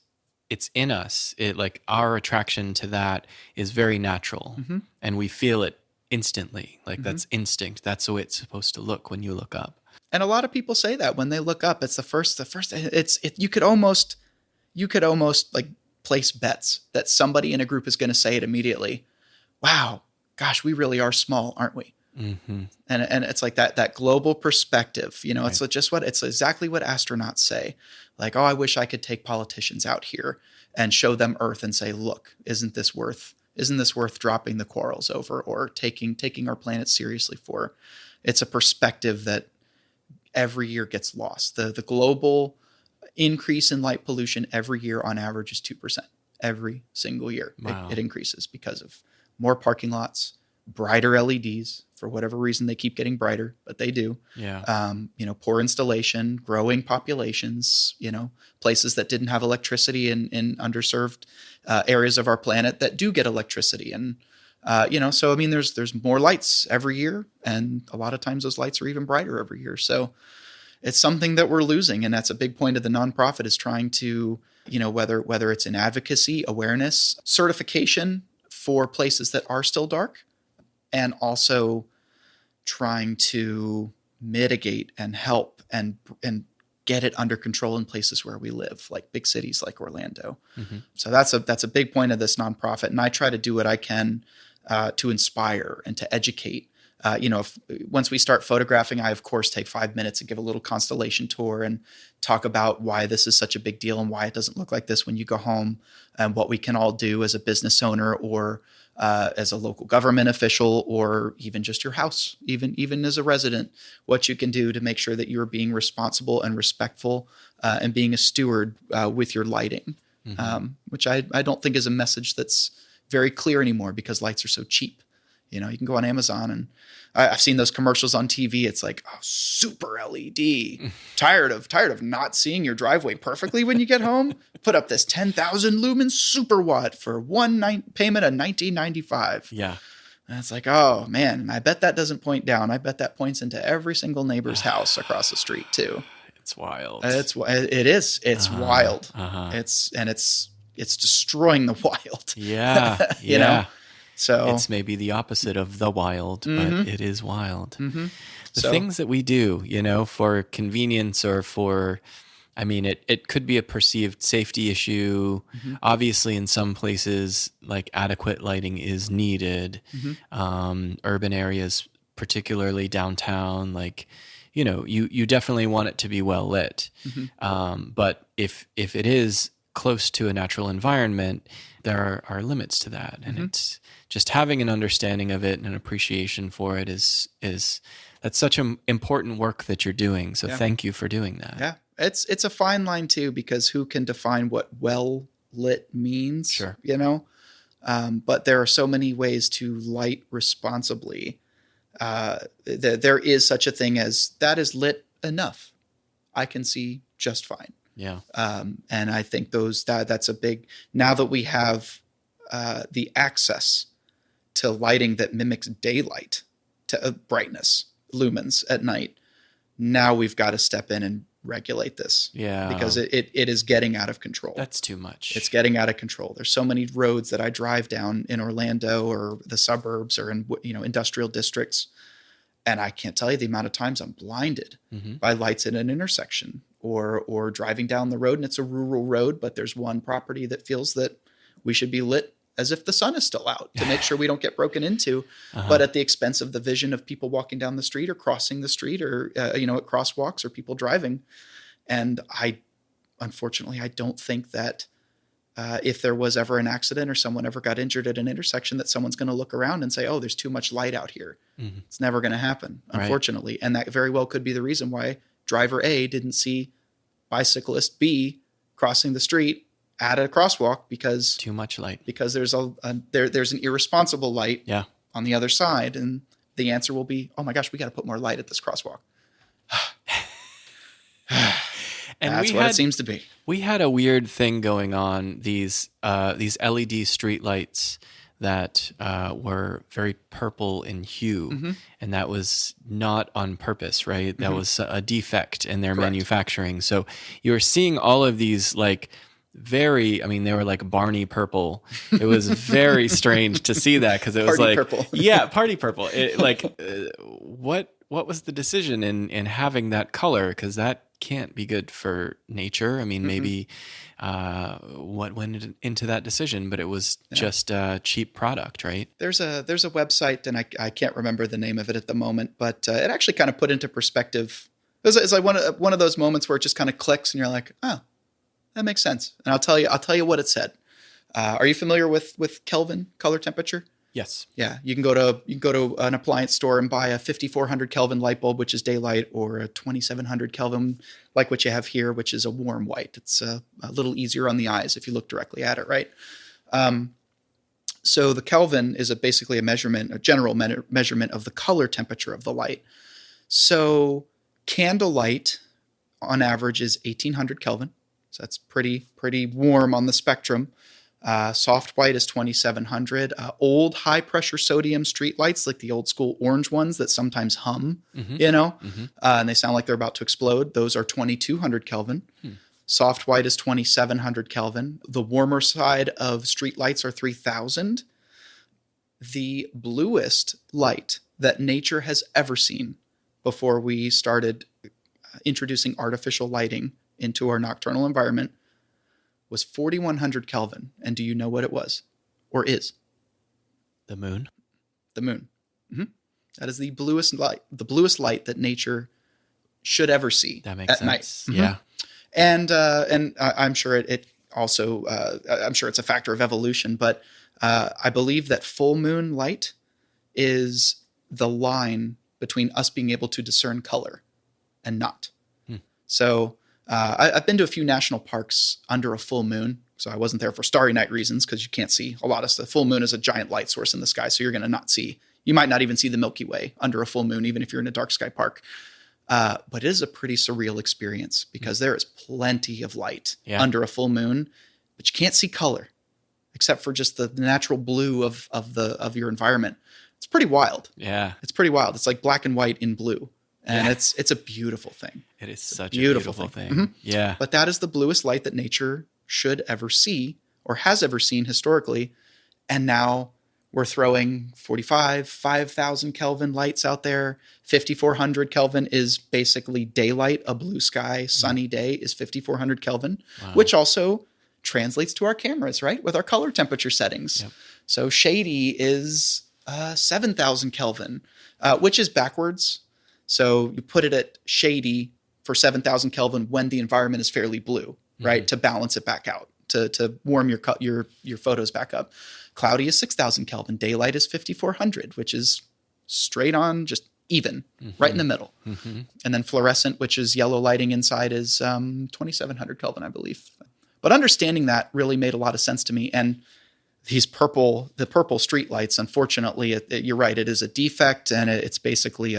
in us. It, like, our attraction to that is very natural, and we feel it instantly. Like, that's instinct. That's the way it's supposed to look when you look up. And a lot of people say that when they look up, it's the first, you could almost like place bets that somebody in a group is going to say it immediately. Wow, gosh, we really are small, aren't we? And it's like that global perspective, you know, Right. it's exactly what astronauts say. Like, oh, I wish I could take politicians out here and show them Earth and say, look, isn't this worth dropping the quarrels over or taking our planet seriously for? It's a perspective that every year gets lost. The global increase in light pollution every year on average is 2%. Every single year. Wow. It increases because of more parking lots, brighter LEDs. For whatever reason, they keep getting brighter, but they do. Yeah. You know, poor installation, growing populations, you know, places that didn't have electricity in underserved areas of our planet that do get electricity. And, you know, so, I mean, there's more lights every year. And a lot of times those lights are even brighter every year. So it's something that we're losing. And that's a big point of the nonprofit, is trying to, you know, whether it's in advocacy, awareness, certification for places that are still dark, and also trying to mitigate and help and get it under control in places where we live, like big cities like Orlando. So that's a big point of this nonprofit. And I try to do what I can to inspire and to educate. You know, once we start photographing, I of course take 5 minutes and give a little constellation tour and talk about why this is such a big deal and why it doesn't look like this when you go home, and what we can all do as a business owner or as a local government official, or even just your house, even as a resident, what you can do to make sure that you're being responsible and respectful and being a steward with your lighting, which I don't think is a message that's very clear anymore, because lights are so cheap. You know, you can go on Amazon, and I've seen those commercials on TV. It's like, oh, super LED. Tired of not seeing your driveway perfectly when you get home? Put up this 10,000 lumen super watt for payment of $19.95. Yeah. And it's like, oh man, I bet that doesn't point down. I bet that points into every single neighbor's house across the street too. It's wild. It is. It's wild. It's destroying the wild. Yeah. You know? So it's maybe the opposite of the wild, but it is wild. The things that we do, you know, for convenience or for, I mean, it could be a perceived safety issue. Obviously, in some places, like adequate lighting is needed. Urban areas, particularly downtown, like, you know, you definitely want it to be well lit. But if it is close to a natural environment, there are limits to that. And it's just having an understanding of it and an appreciation for it is that's such an important work that you're doing. So thank you for doing that. Yeah. It's a fine line too, because who can define what well lit means? Sure. You know? But there are so many ways to light responsibly. There is such a thing as that is lit enough. I can see just fine. Yeah. And I think that's a big, now that we have the access to lighting that mimics daylight, to brightness, lumens at night, now we've got to step in and regulate this. Yeah. Because it is getting out of control. That's too much. It's getting out of control. There's so many roads that I drive down in Orlando or the suburbs or in, you know, industrial districts, and I can't tell you the amount of times I'm blinded by lights in an intersection, or driving down the road and it's a rural road, but there's one property that feels that we should be lit as if the sun is still out to make sure we don't get broken into, but at the expense of the vision of people walking down the street or crossing the street, or, you know, at crosswalks or people driving. And unfortunately, I don't think that if there was ever an accident or someone ever got injured at an intersection, that someone's going to look around and say, oh, there's too much light out here. It's never going to happen, unfortunately. Right. And that very well could be the reason why driver A didn't see bicyclist B crossing the street at a crosswalk, because too much light, because there's there's an irresponsible light on the other side. And the answer will be, oh my gosh, we got to put more light at this crosswalk. And that's what it seems to be. We had a weird thing going on, these LED street lights that were very purple in hue, and that was not on purpose, right? That was a defect in their manufacturing. So you were seeing all of these like they were like Barney purple. It was very strange to see that, because it was party like purple. Yeah, party purple. It, like what was the decision in having that color? Because that can't be good for nature. I mean, maybe what went into that decision, but it was just a cheap product, right? There's a website, and I can't remember the name of it at the moment, but it actually kind of put into perspective. It's like one of those moments where it just kind of clicks, and you're like, oh, that makes sense. And I'll tell you what it said. Are you familiar with Kelvin, color temperature? Yes. Yeah, you can go to an appliance store and buy a 5400 Kelvin light bulb, which is daylight, or a 2700 Kelvin, like what you have here, which is a warm white. It's a little easier on the eyes if you look directly at it, right? So the Kelvin is basically a general measurement of the color temperature of the light. So candlelight, on average, is 1800 Kelvin. So that's pretty warm on the spectrum. Soft white is 2700. Old high pressure sodium street lights, like the old school orange ones that sometimes hum, and they sound like they're about to explode. Those are 2200 Kelvin. Soft white is 2700 Kelvin. The warmer side of street lights are 3000. The bluest light that nature has ever seen before we started introducing artificial lighting into our nocturnal environment was 4100 Kelvin. And do you know what it was or is? The moon. The moon. Mm-hmm. That is the bluest light that nature should ever see. That makes sense. Night. Yeah. And I'm sure it also, I'm sure it's a factor of evolution, but I believe that full moon light is the line between us being able to discern color and not. So I've been to a few national parks under a full moon. So I wasn't there for Starry Night reasons because you can't see a lot of stuff. Full moon is a giant light source in the sky, so you're going to not see. You might not even see the Milky Way under a full moon, even if you're in a dark sky park. But it is a pretty surreal experience because there is plenty of light under a full moon, but you can't see color except for just the natural blue of your environment. It's pretty wild. Yeah, it's pretty wild. It's like black and white in blue. And it's a beautiful thing. It is such a beautiful thing. Mm-hmm. Yeah. But that is the bluest light that nature should ever see or has ever seen historically. And now we're throwing 5,000 Kelvin lights out there. 5,400 Kelvin is basically daylight. A blue sky, sunny day is 5,400 Kelvin, which also translates to our cameras, right? With our color temperature settings. Yep. So shady is 7,000 Kelvin, which is backwards. So you put it at shady for 7,000 Kelvin when the environment is fairly blue, right? To balance it back out, to warm your photos back up. Cloudy is 6,000 Kelvin. Daylight is 5,400, which is straight on, just even, right in the middle. And then fluorescent, which is yellow lighting inside, is 2,700 Kelvin, I believe. But understanding that really made a lot of sense to me. And the purple street lights, unfortunately, you're right, it is a defect, and it's basically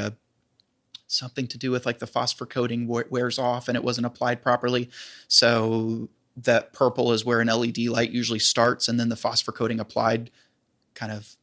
something to do with like the phosphor coating wears off and it wasn't applied properly. So that purple is where an LED light usually starts, and then the phosphor coating applied kind of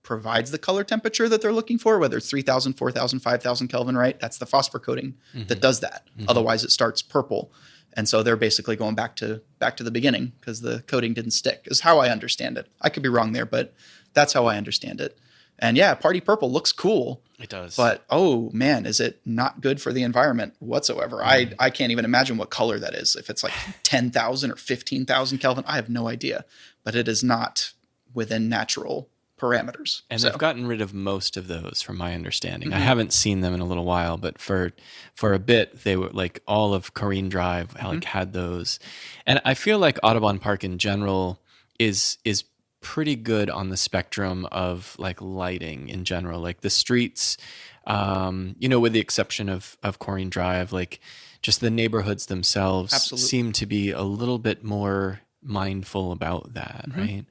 provides the color temperature that they're looking for, whether it's 3,000, 4,000, 5,000 Kelvin, right? That's the phosphor coating that does that. Otherwise it starts purple. And so they're basically going back to the beginning because the coating didn't stick, is how I understand it. I could be wrong there, but that's how I understand it. And yeah, party purple looks cool. It does. But, oh man, is it not good for the environment whatsoever? I can't even imagine what color that is. If it's like 10,000 or 15,000 Kelvin, I have no idea. But it is not within natural parameters. And they've gotten rid of most of those from my understanding. I haven't seen them in a little while, but for a bit, they were like all of Corrine Drive had those. And I feel like Audubon Park in general is pretty good on the spectrum of like lighting in general. Like the streets, with the exception of Corrine Drive, like just the neighborhoods themselves seem to be a little bit more mindful about that, right?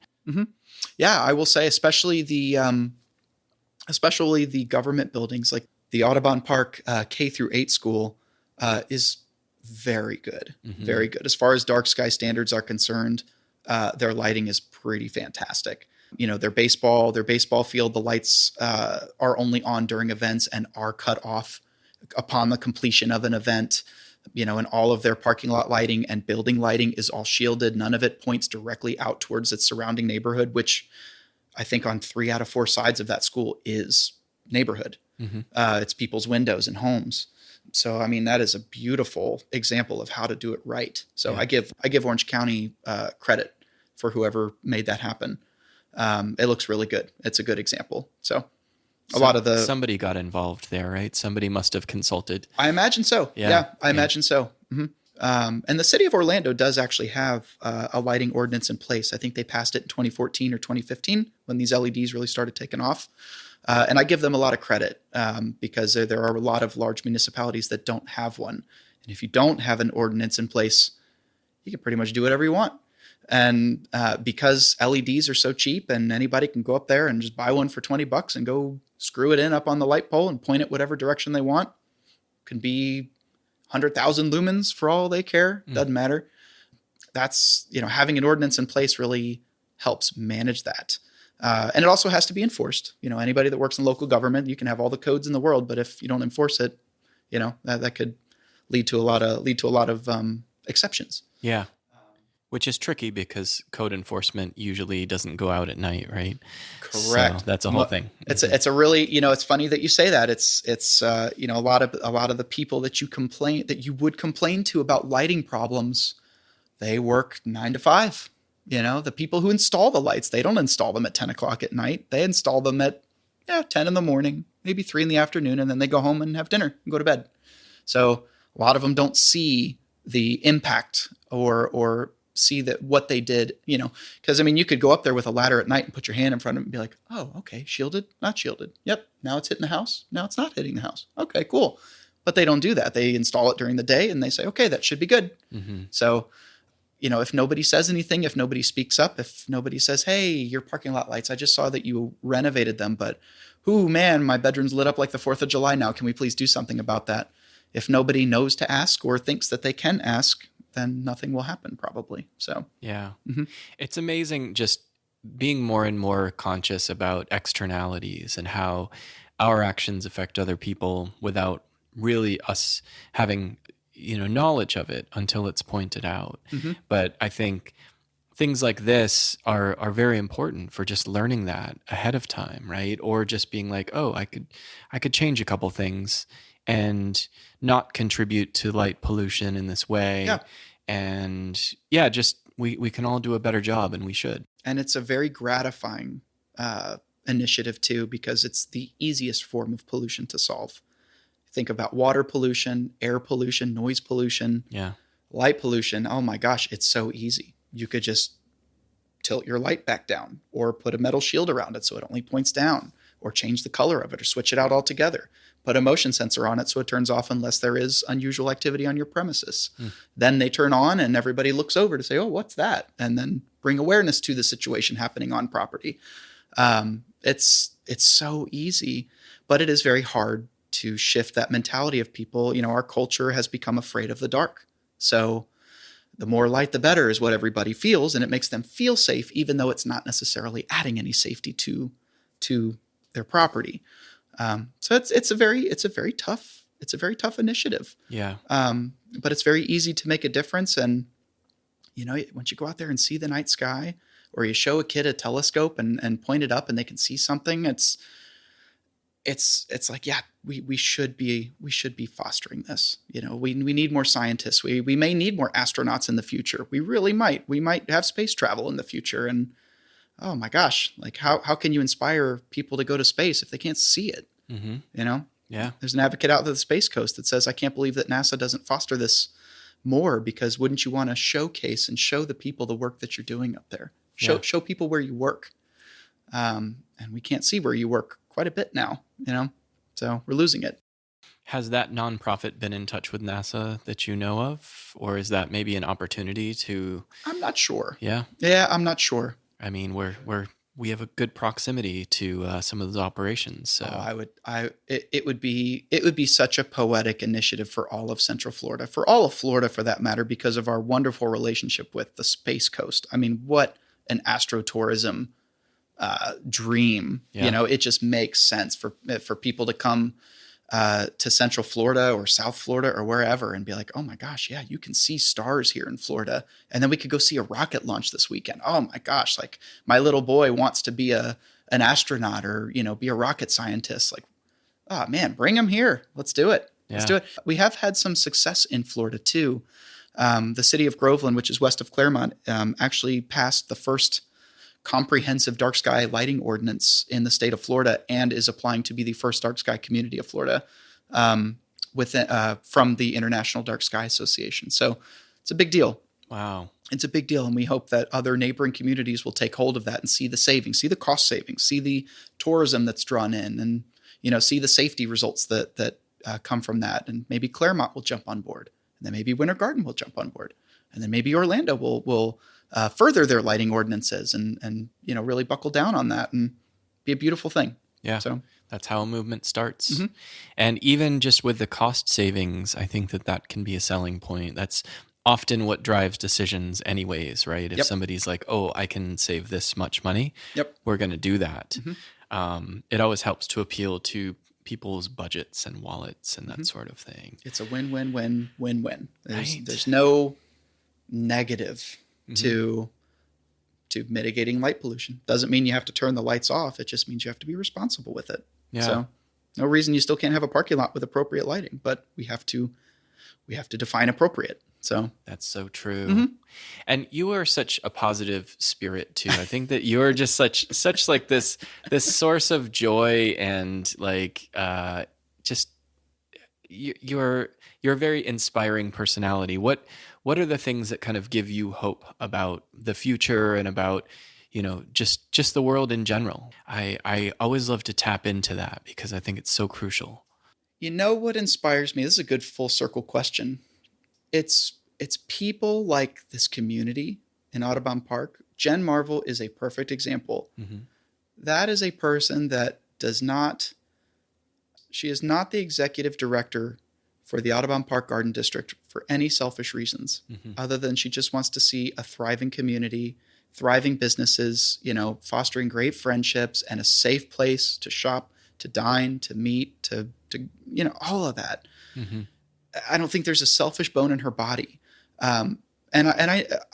Yeah, I will say, especially the government buildings, like the Audubon Park K through 8 school is very good, very good. As far as dark sky standards are concerned, their lighting is pretty fantastic. Their baseball field, the lights are only on during events and are cut off upon the completion of an event. And all of their parking lot lighting and building lighting is all shielded. None of it points directly out towards its surrounding neighborhood, which I think on 3 out of 4 sides of that school is neighborhood. It's people's windows and homes. So, I mean, that is a beautiful example of how to do it right. So I give Orange County credit for whoever made that happen. It looks really good. It's a good example. So somebody got involved there, right? Somebody must have consulted. I imagine so. Yeah, I imagine so. And the city of Orlando does actually have a lighting ordinance in place. I think they passed it in 2014 or 2015 when these LEDs really started taking off. And I give them a lot of credit because there are a lot of large municipalities that don't have one. And if you don't have an ordinance in place, you can pretty much do whatever you want. And because LEDs are so cheap and anybody can go up there and just buy one for $20 and go screw it in up on the light pole and point it whatever direction they want, can be 100,000 lumens for all they care. Doesn't matter. That's, having an ordinance in place really helps manage that. And it also has to be enforced. Anybody that works in local government, you can have all the codes in the world, but if you don't enforce it, that could lead to a lot of exceptions. Yeah. Which is tricky because code enforcement usually doesn't go out at night, right? Correct. So that's a whole thing. It's a really, it's funny that you say that. It's a lot of the people that you would complain to about lighting problems, they work 9 to 5. The people who install the lights, they don't install them at 10 o'clock at night. They install them at 10 in the morning, maybe 3 in the afternoon, and then they go home and have dinner and go to bed. So a lot of them don't see the impact or see that what they did, because you could go up there with a ladder at night and put your hand in front of it and be like, oh, okay, shielded, not shielded. Yep. Now it's hitting the house. Now it's not hitting the house. Okay, cool. But they don't do that. They install it during the day and they say, okay, that should be good. So, if nobody says anything, if nobody speaks up, if nobody says, hey, your parking lot lights, I just saw that you renovated them, but man, my bedroom's lit up like the 4th of July now. Can we please do something about that? If nobody knows to ask or thinks that they can ask, then nothing will happen probably. So, yeah, It's amazing just being more and more conscious about externalities and how our actions affect other people without really us having, knowledge of it until it's pointed out. But I think things like this are very important for just learning that ahead of time, right? Or just being like, oh, I could change a couple things and not contribute to light pollution in this way. Yeah. And just we can all do a better job, and we should. And it's a very gratifying initiative too, because it's the easiest form of pollution to solve. Think about water pollution, air pollution, noise pollution, light pollution. Oh my gosh, it's so easy. You could just tilt your light back down or put a metal shield around it so it only points down, or change the color of it, or switch it out altogether. Put a motion sensor on it so it turns off unless there is unusual activity on your premises. Then they turn on and everybody looks over to say, oh, what's that? And then bring awareness to the situation happening on property. It's so easy, but it is very hard to shift that mentality of people. Our culture has become afraid of the dark. So the more light, the better is what everybody feels. And it makes them feel safe, even though it's not necessarily adding any safety to their property. So it's a very tough initiative. Yeah. But it's very easy to make a difference. And, once you go out there and see the night sky, or you show a kid a telescope and point it up and they can see something, it's like, we should be fostering this. We need more scientists. We may need more astronauts in the future. We really might. We might have space travel in the future. And oh my gosh, like how can you inspire people to go to space if they can't see it? Yeah. There's an advocate out at the Space Coast that says, I can't believe that NASA doesn't foster this more, because wouldn't you want to showcase and show the people the work that you're doing up there? Show people where you work. And we can't see where you work quite a bit now, so we're losing it. Has that nonprofit been in touch with NASA that you know of? Or is that maybe an opportunity to... I'm not sure. Yeah, I'm not sure. I mean, we have a good proximity to some of those operations. So it would be such a poetic initiative for all of Central Florida, for all of Florida for that matter, because of our wonderful relationship with the Space Coast. I mean, what an astrotourism dream. Yeah. It just makes sense for people to come to Central Florida or South Florida or wherever and be like, oh my gosh, yeah, you can see stars here in Florida. And then we could go see a rocket launch this weekend. Oh my gosh, like my little boy wants to be an astronaut or, be a rocket scientist. Like Oh man, bring them here. Let's do it. Let's Yeah. do it. We have had some success in Florida too. The city of Groveland, which is west of Claremont, actually passed the first comprehensive dark sky lighting ordinance in the state of Florida and is applying to be the first dark sky community of Florida from the International Dark Sky Association. So it's a big deal. Wow. It's a big deal. And we hope that other neighboring communities will take hold of that and see the savings, see the cost savings, see the tourism that's drawn in, and, see the safety results that come from that. And maybe Claremont will jump on board. And then maybe Winter Garden will jump on board. And then maybe Orlando will further their lighting ordinances and really buckle down on that and be a beautiful thing. Yeah. So that's how a movement starts. Mm-hmm. And even just with the cost savings, I think that can be a selling point. That's often what drives decisions anyways, right? If Yep. somebody's like, oh, I can save this much money, Yep. we're going to do that. Mm-hmm. It always helps to appeal to people's budgets and wallets and that Mm-hmm. sort of thing. It's a win-win-win-win-win. Right. There's no negative Mm-hmm. to mitigating light pollution. Doesn't mean you have to turn the lights off. It just means you have to be responsible with it. Yeah. So no reason you still can't have a parking lot with appropriate lighting, but we have to define appropriate. So That's so true. Mm-hmm. And you are such a positive spirit too. I think that you're just such like this source of joy and like just you're a very inspiring personality. What are the things that kind of give you hope about the future and about just the world in general? I always love to tap into that because I think it's so crucial. what inspires me? This is a good full circle question. It's people like this community in Audubon Park. Jen Marvel is a perfect example. Mm-hmm. That is a person that she is not the executive director for the Audubon Park Garden District for any selfish reasons, Mm-hmm. other than she just wants to see a thriving community, thriving businesses, fostering great friendships and a safe place to shop, to dine, to meet, to all of that. Mm-hmm. I don't think there's a selfish bone in her body. And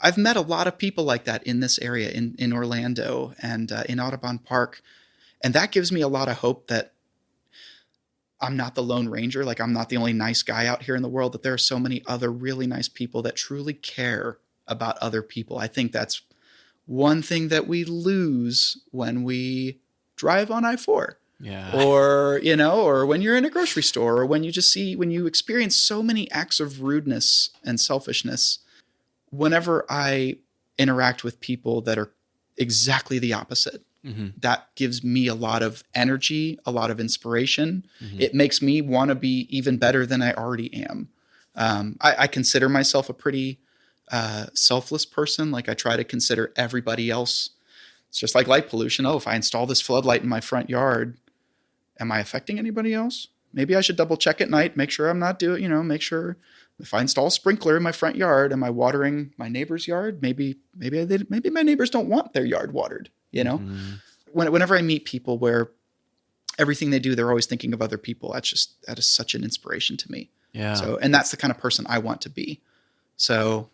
I've met a lot of people like that in this area, in Orlando and in Audubon Park. And that gives me a lot of hope that I'm not the Lone Ranger. Like, I'm not the only nice guy out here in the world, that there are so many other really nice people that truly care about other people. I think that's one thing that we lose when we drive on I-4. Yeah. Or when you're in a grocery store, or when you experience so many acts of rudeness and selfishness. Whenever I interact with people that are exactly the opposite, Mm-hmm. that gives me a lot of energy, a lot of inspiration. Mm-hmm. It makes me want to be even better than I already am. I consider myself a pretty selfless person. Like, I try to consider everybody else. It's just like light pollution. Oh, if I install this floodlight in my front yard, am I affecting anybody else? Maybe I should double check at night, make sure I'm not make sure if I install a sprinkler in my front yard, am I watering my neighbor's yard? Maybe my neighbors don't want their yard watered. Mm-hmm. Whenever I meet people where everything they do, they're always thinking of other people, that is such an inspiration to me. Yeah. So, and that's the kind of person I want to be. So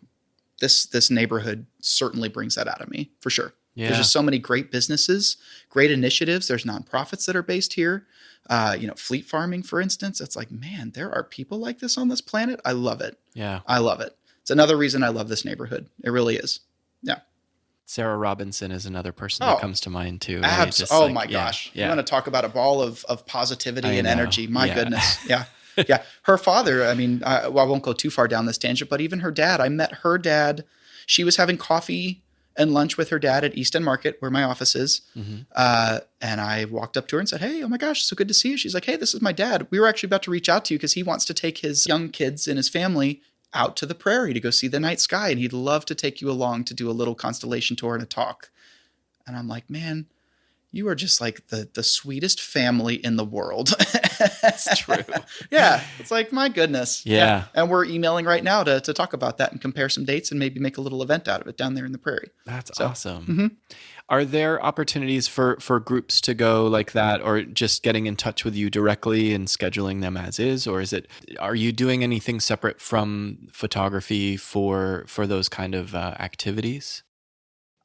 this neighborhood certainly brings that out of me, for sure. Yeah. There's just so many great businesses, great initiatives. There's nonprofits that are based here. Fleet farming, for instance. It's like, man, there are people like this on this planet. I love it. Yeah. I love it. It's another reason I love this neighborhood. It really is. Yeah. Sarah Robinson is another person that comes to mind too. Right? Just My gosh. Yeah. You want to talk about a ball of positivity I and know. energy. My Yeah. goodness. Yeah. Yeah. Her father, I won't go too far down this tangent, but even her dad, I met her dad. She was having coffee and lunch with her dad at East End Market, where my office is. Mm-hmm. And I walked up to her and said, "Hey, oh my gosh, so good to see you." She's like, "Hey, this is my dad. We were actually about to reach out to you because he wants to take his young kids and his family out to the prairie to go see the night sky. And he'd love to take you along to do a little constellation tour and a talk." And I'm like, "Man, you are just like the sweetest family in the world." That's true. Yeah. It's like, my goodness. Yeah. And we're emailing right now to talk about that and compare some dates and maybe make a little event out of it down there in the prairie. That's So, awesome. mm-hmm. Are there opportunities for groups to go like that, or just getting in touch with you directly and scheduling them as is? Or are you doing anything separate from photography for those kind of activities?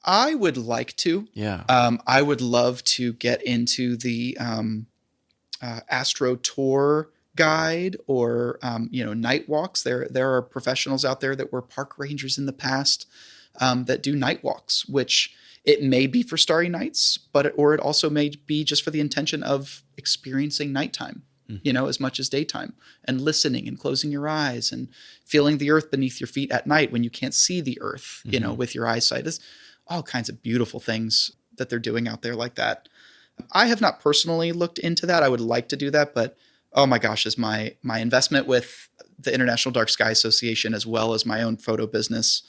I would like to. Yeah. I would love to get into the Astro Tour guide or night walks. There are professionals out there that were park rangers in the past that do night walks, which it may be for starry nights, or it also may be just for the intention of experiencing nighttime, as much as daytime, and listening and closing your eyes and feeling the earth beneath your feet at night when you can't see the earth, with your eyesight. There's all kinds of beautiful things that they're doing out there like that. I have not personally looked into that. I would like to do that, but oh my gosh, is my investment with the International Dark Sky Association, as well as my own photo business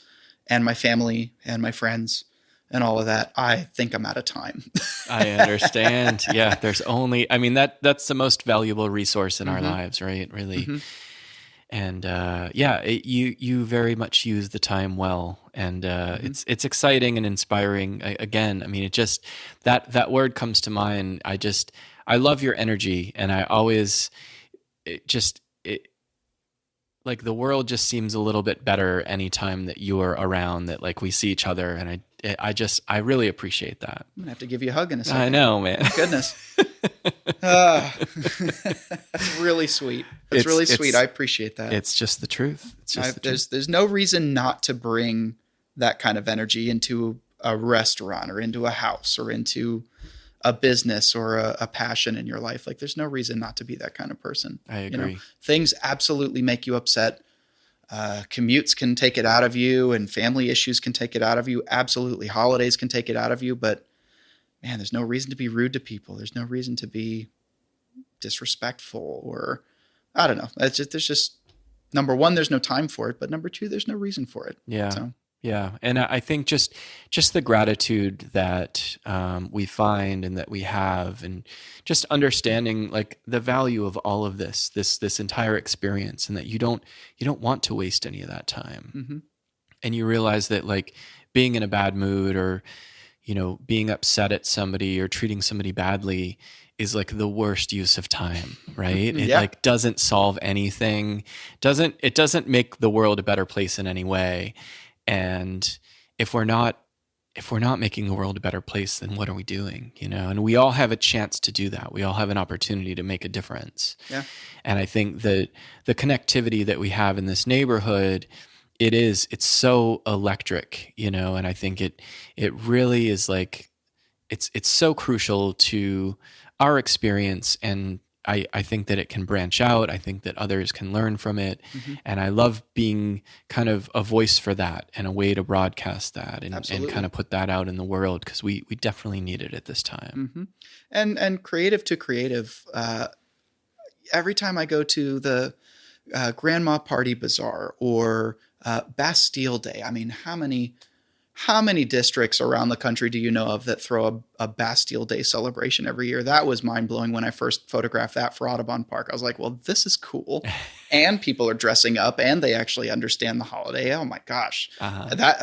and my family and my friends and all of that, I think I'm out of time. I understand. Yeah, there's only, that's the most valuable resource in our lives, right? Really. Mm-hmm. And you very much use the time well, and it's exciting and inspiring. Again, it just that word comes to mind. I love your energy, and I always like the world just seems a little bit better anytime that you are around, that like we see each other, and I really appreciate that. I'm gonna have to give you a hug in a second. I know, man. Goodness. That's really sweet. It's really sweet. I appreciate that. It's just the truth. There's no reason not to bring that kind of energy into a restaurant or into a house or into a business or a passion in your life. Like, there's no reason not to be that kind of person. I agree. Things absolutely make you upset. Commutes can take it out of you, and family issues can take it out of you. Absolutely. Holidays can take it out of you, but man, there's no reason to be rude to people. There's no reason to be disrespectful, or I don't know. There's just number one, there's no time for it, but number two, there's no reason for it. Yeah. Yeah. And I think just the gratitude that we find and that we have, and just understanding like the value of all of this entire experience, and that you don't want to waste any of that time. Mm-hmm. And you realize that like being in a bad mood, or, being upset at somebody or treating somebody badly is like the worst use of time, right? It like doesn't solve anything. It doesn't make the world a better place in any way. And if we're not making the world a better place, then what are we doing? And we all have a chance to do that. We all have an opportunity to make a difference. Yeah. And I think that the connectivity that we have in this neighborhood, it's so electric, and I think it really is like, it's so crucial to our experience, and I think that it can branch out. I think that others can learn from it. Mm-hmm. And I love being kind of a voice for that and a way to broadcast that and kind of put that out in the world, because we definitely need it at this time. Mm-hmm. And creative to creative, every time I go to the Grandma Party Bazaar or Bastille Day, how many districts around the country do you know of that throw a Bastille Day celebration every year? That was mind-blowing when I first photographed that for Audubon Park. I was like, well, this is cool. And people are dressing up, and they actually understand the holiday. Oh my gosh. Uh-huh.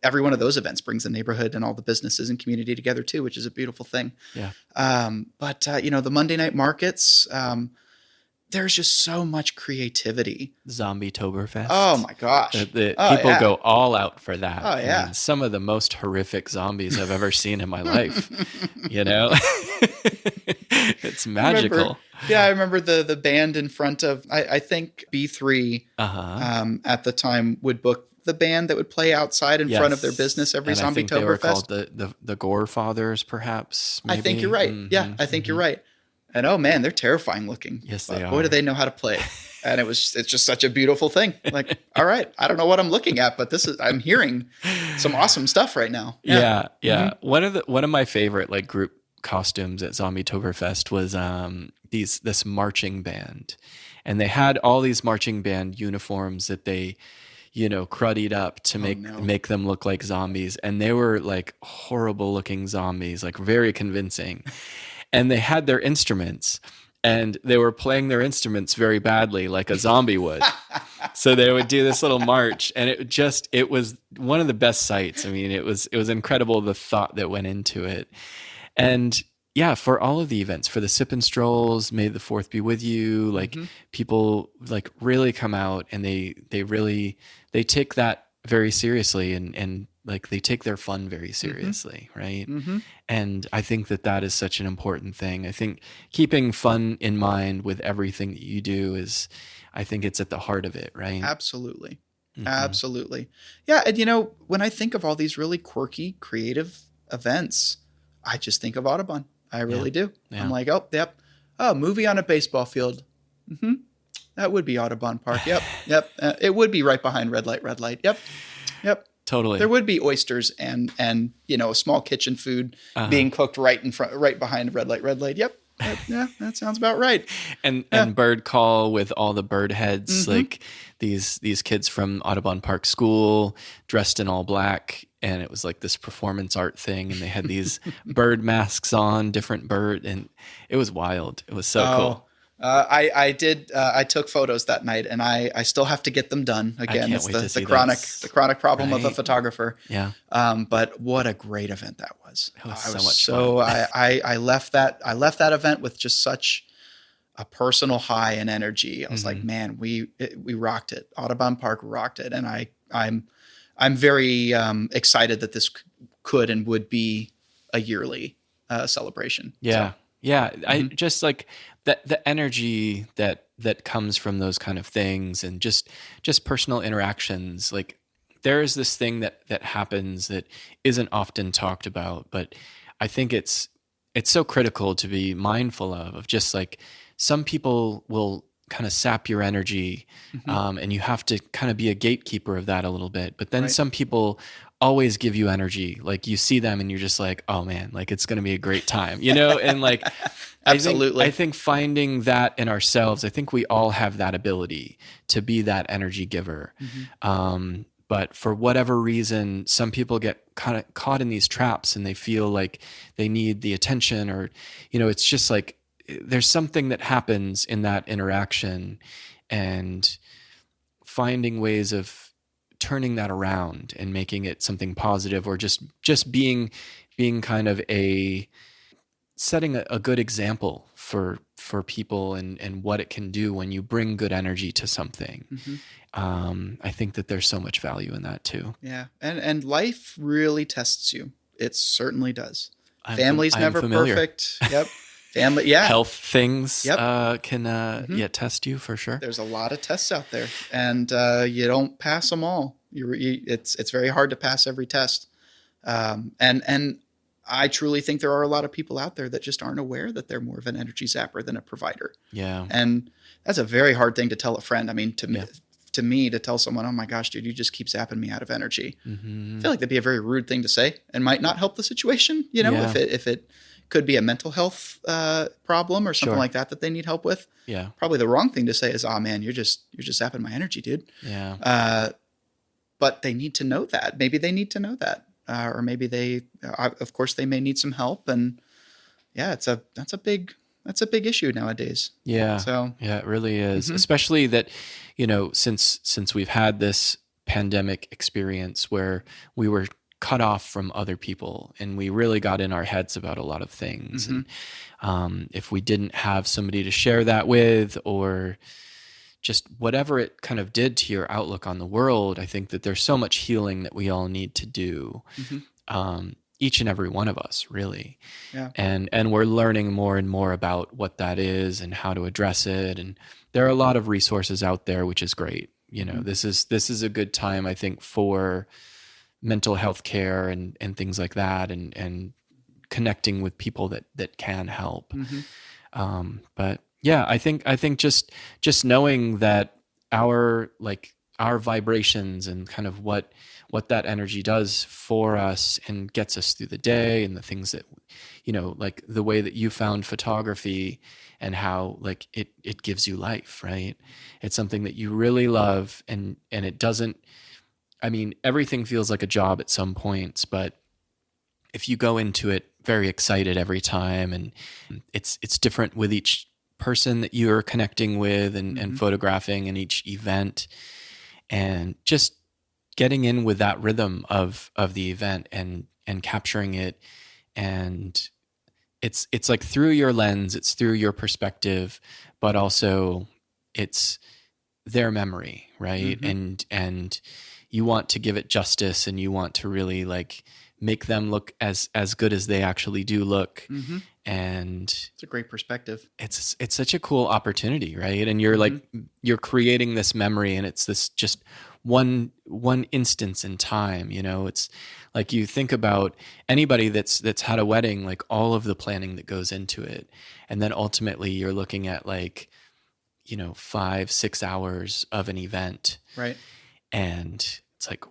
Every one of those events brings the neighborhood and all the businesses and community together too, which is a beautiful thing. Yeah. But the Monday night markets, there's just so much creativity. Zombie-toberfest. Oh my gosh. People go all out for that. Oh yeah. Some of the most horrific zombies I've ever seen in my life. It's magical. I remember the band in front of, I think B3 at the time would book the band that would play outside in front of their business every Zombie-toberfest. I think they were called the Gore Fathers, perhaps. Maybe. I think you're right. Mm-hmm. Yeah, I think you're right. And oh man, they're terrifying looking. Yes, they are. Boy, do they know how to play. And it's just such a beautiful thing. Like, all right, I don't know what I'm looking at, but I'm hearing some awesome stuff right now. Yeah. Mm-hmm. One of my favorite like group costumes at Zombie-toberfest was this marching band. And they had all these marching band uniforms that they cruddied up to make them look like zombies. And they were like horrible looking zombies, like very convincing. And they had their instruments, and they were playing their instruments very badly, like a zombie would. So they would do this little march, and it was one of the best sights. It was incredible, the thought that went into it. And yeah, for all of the events, for the Sip and Strolls, May the 4th be with you, like people like really come out, and they take that very seriously, and like they take their fun very seriously, right? Mm-hmm. And I think that that is such an important thing. I think keeping fun in mind with everything that you do is, I think it's at the heart of it, right? Absolutely. Mhm. Absolutely. Yeah. And, when I think of all these really quirky, creative events, I just think of Audubon. I really do. Yeah. I'm like, oh, yep. Oh, movie on a baseball field. Mm-hmm. That would be Audubon Park. Yep. Yep. It would be right behind red light, red light. Yep. Yep. Totally. There would be oysters and a small kitchen food being cooked right behind red light, red light. Yep. Yeah, that sounds about right. And bird call with all the bird heads, like these kids from Audubon Park School dressed in all black, and it was like this performance art thing, and they had these bird masks on, different bird, and it was wild. It was so cool. I took photos that night, and I still have to get them done. Again, it's the chronic problem of a photographer. Yeah. But what a great event that was. It was so much fun. I left that event with just such a personal high and energy. I was like, man, we rocked it. Audubon Park rocked it. And I'm very excited that this could and would be a yearly celebration. Yeah. So. Yeah. I just like the energy that comes from those kind of things, and just personal interactions. Like there is this thing that happens that isn't often talked about, but I think it's so critical to be mindful of just like some people will kind of sap your energy, and you have to kind of be a gatekeeper of that a little bit. But then some people always give you energy. Like you see them and you're just like, oh man, like it's going to be a great time, and like, Absolutely. I think finding that in ourselves, I think we all have that ability to be that energy giver. But for whatever reason, some people get kind of caught in these traps and they feel like they need the attention, or, it's just like, there's something that happens in that interaction, and finding ways of turning that around and making it something positive, or just being kind of setting a good example for people and what it can do when you bring good energy to something. I think that there's so much value in that too. Yeah. And life really tests you. It certainly does. I'm Family's never familiar. Perfect. Yep. Family. Yeah. Health things Yep. can test you for sure. There's a lot of tests out there, and you don't pass them all. It's very hard to pass every test. And I truly think there are a lot of people out there that just aren't aware that they're more of an energy zapper than a provider. Yeah. And that's a very hard thing to tell a friend. I mean, to me, to tell someone, oh my gosh, dude, you just keep zapping me out of energy. I feel like that'd be a very rude thing to say, and might not help the situation, if it could be a mental health problem or something like that they need help with. Yeah. Probably the wrong thing to say is, oh man, you're just zapping my energy, dude. Yeah. But they need to know that. Maybe they need to know that. Or maybe they may need some help. And yeah, that's a big issue nowadays. Yeah. So yeah, it really is. Especially that, since we've had this pandemic experience where we were cut off from other people and we really got in our heads about a lot of things. And if we didn't have somebody to share that with, or just whatever it kind of did to your outlook on the world, I think that there's so much healing that we all need to do. Each and every one of us, really. Yeah. And we're learning more and more about what that is and how to address it. And there are a lot of resources out there, which is great. This is a good time, I think, for mental health care and things like that, and connecting with people that can help. But yeah, I think just knowing that our vibrations and kind of what that energy does for us and gets us through the day, and the things that, like the way that you found photography and how like it gives you life, right? It's something that you really love, and it doesn't, I mean, everything feels like a job at some points, but if you go into it very excited every time, and it's different with each person that you're connecting with and photographing in each event, and just getting in with that rhythm of the event and capturing it. And it's like through your lens, it's through your perspective, but also it's their memory, right? And you want to give it justice, and you want to really like make them look as good as they actually do look. Mm-hmm. And it's a great perspective. It's such a cool opportunity, right? And you're like, you're creating this memory, and it's this just one instance in time, you know. It's like, you think about anybody that's had a wedding, like all of the planning that goes into it. And then ultimately you're looking at like, you know, 5-6 hours of an event. Right. And it's like,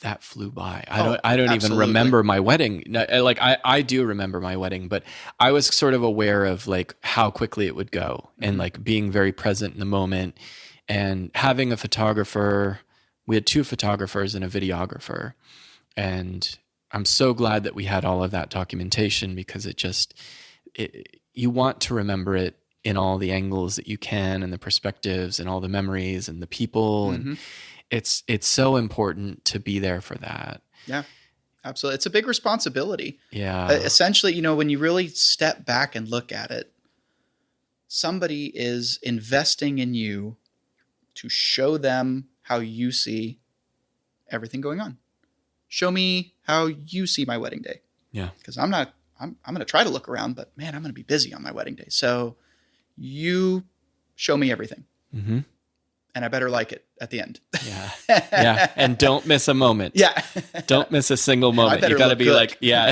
that flew by. I don't even absolutely. remember my wedding. Like I do remember my wedding, but I was sort of aware of like how quickly it would go, and like being very present in the moment, and having a photographer. We had 2 photographers and a videographer, and I'm so glad that we had all of that documentation, because you want to remember it in all the angles that you can, and the perspectives and all the memories and the people. And it's so important to be there for that. Yeah, absolutely. It's a big responsibility. Yeah. Essentially, you know, when you really step back and look at it, somebody is investing in you to show them how you see everything going on. Show me how you see my wedding day. Yeah. Because I'm going to try to look around, but man, I'm going to be busy on my wedding day. So you show me everything. Mm-hmm. And I better like it at the end. Yeah. Yeah. And don't miss a moment. Yeah. Don't miss a single moment. You got to be good. like, yeah,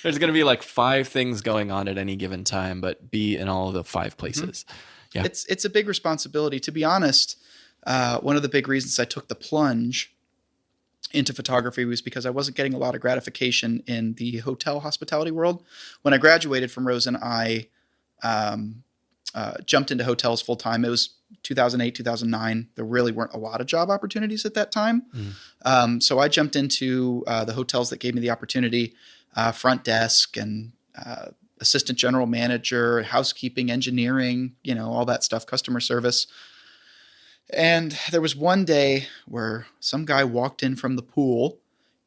there's going to be like 5 things going on at any given time, but be in all of the 5 places. Mm-hmm. Yeah. It's a big responsibility. To be honest, one of the big reasons I took the plunge into photography was because I wasn't getting a lot of gratification in the hotel hospitality world. When I graduated from Rosen, I jumped into hotels full time. It was 2008, 2009. There really weren't a lot of job opportunities at that time. So I jumped into the hotels that gave me the opportunity, front desk and assistant general manager, housekeeping, engineering, you know, all that stuff, customer service. And there was one day where some guy walked in from the pool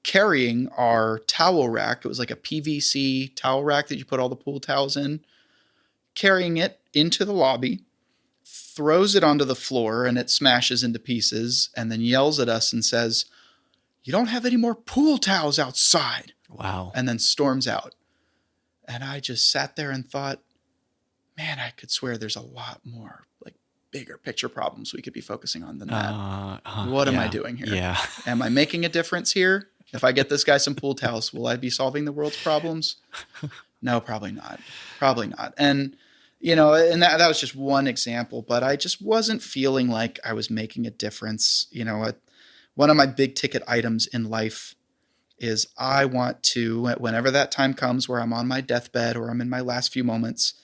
carrying our towel rack. It was like a PVC towel rack that you put all the pool towels in, carrying it into the lobby, throws it onto the floor, and it smashes into pieces, and then yells at us and says, "You don't have any more pool towels outside." Wow. And then storms out. And I just sat there and thought, man, I could swear there's a lot more like bigger picture problems we could be focusing on than that. What am I doing here? Yeah. Am I making a difference here? If I get this guy some pool towels, will I be solving the world's problems? No, probably not. Probably not. And, you know, and that was just one example, but I just wasn't feeling like I was making a difference. You know, one of my big ticket items in life is I want to, whenever that time comes where I'm on my deathbed or I'm in my last few moments,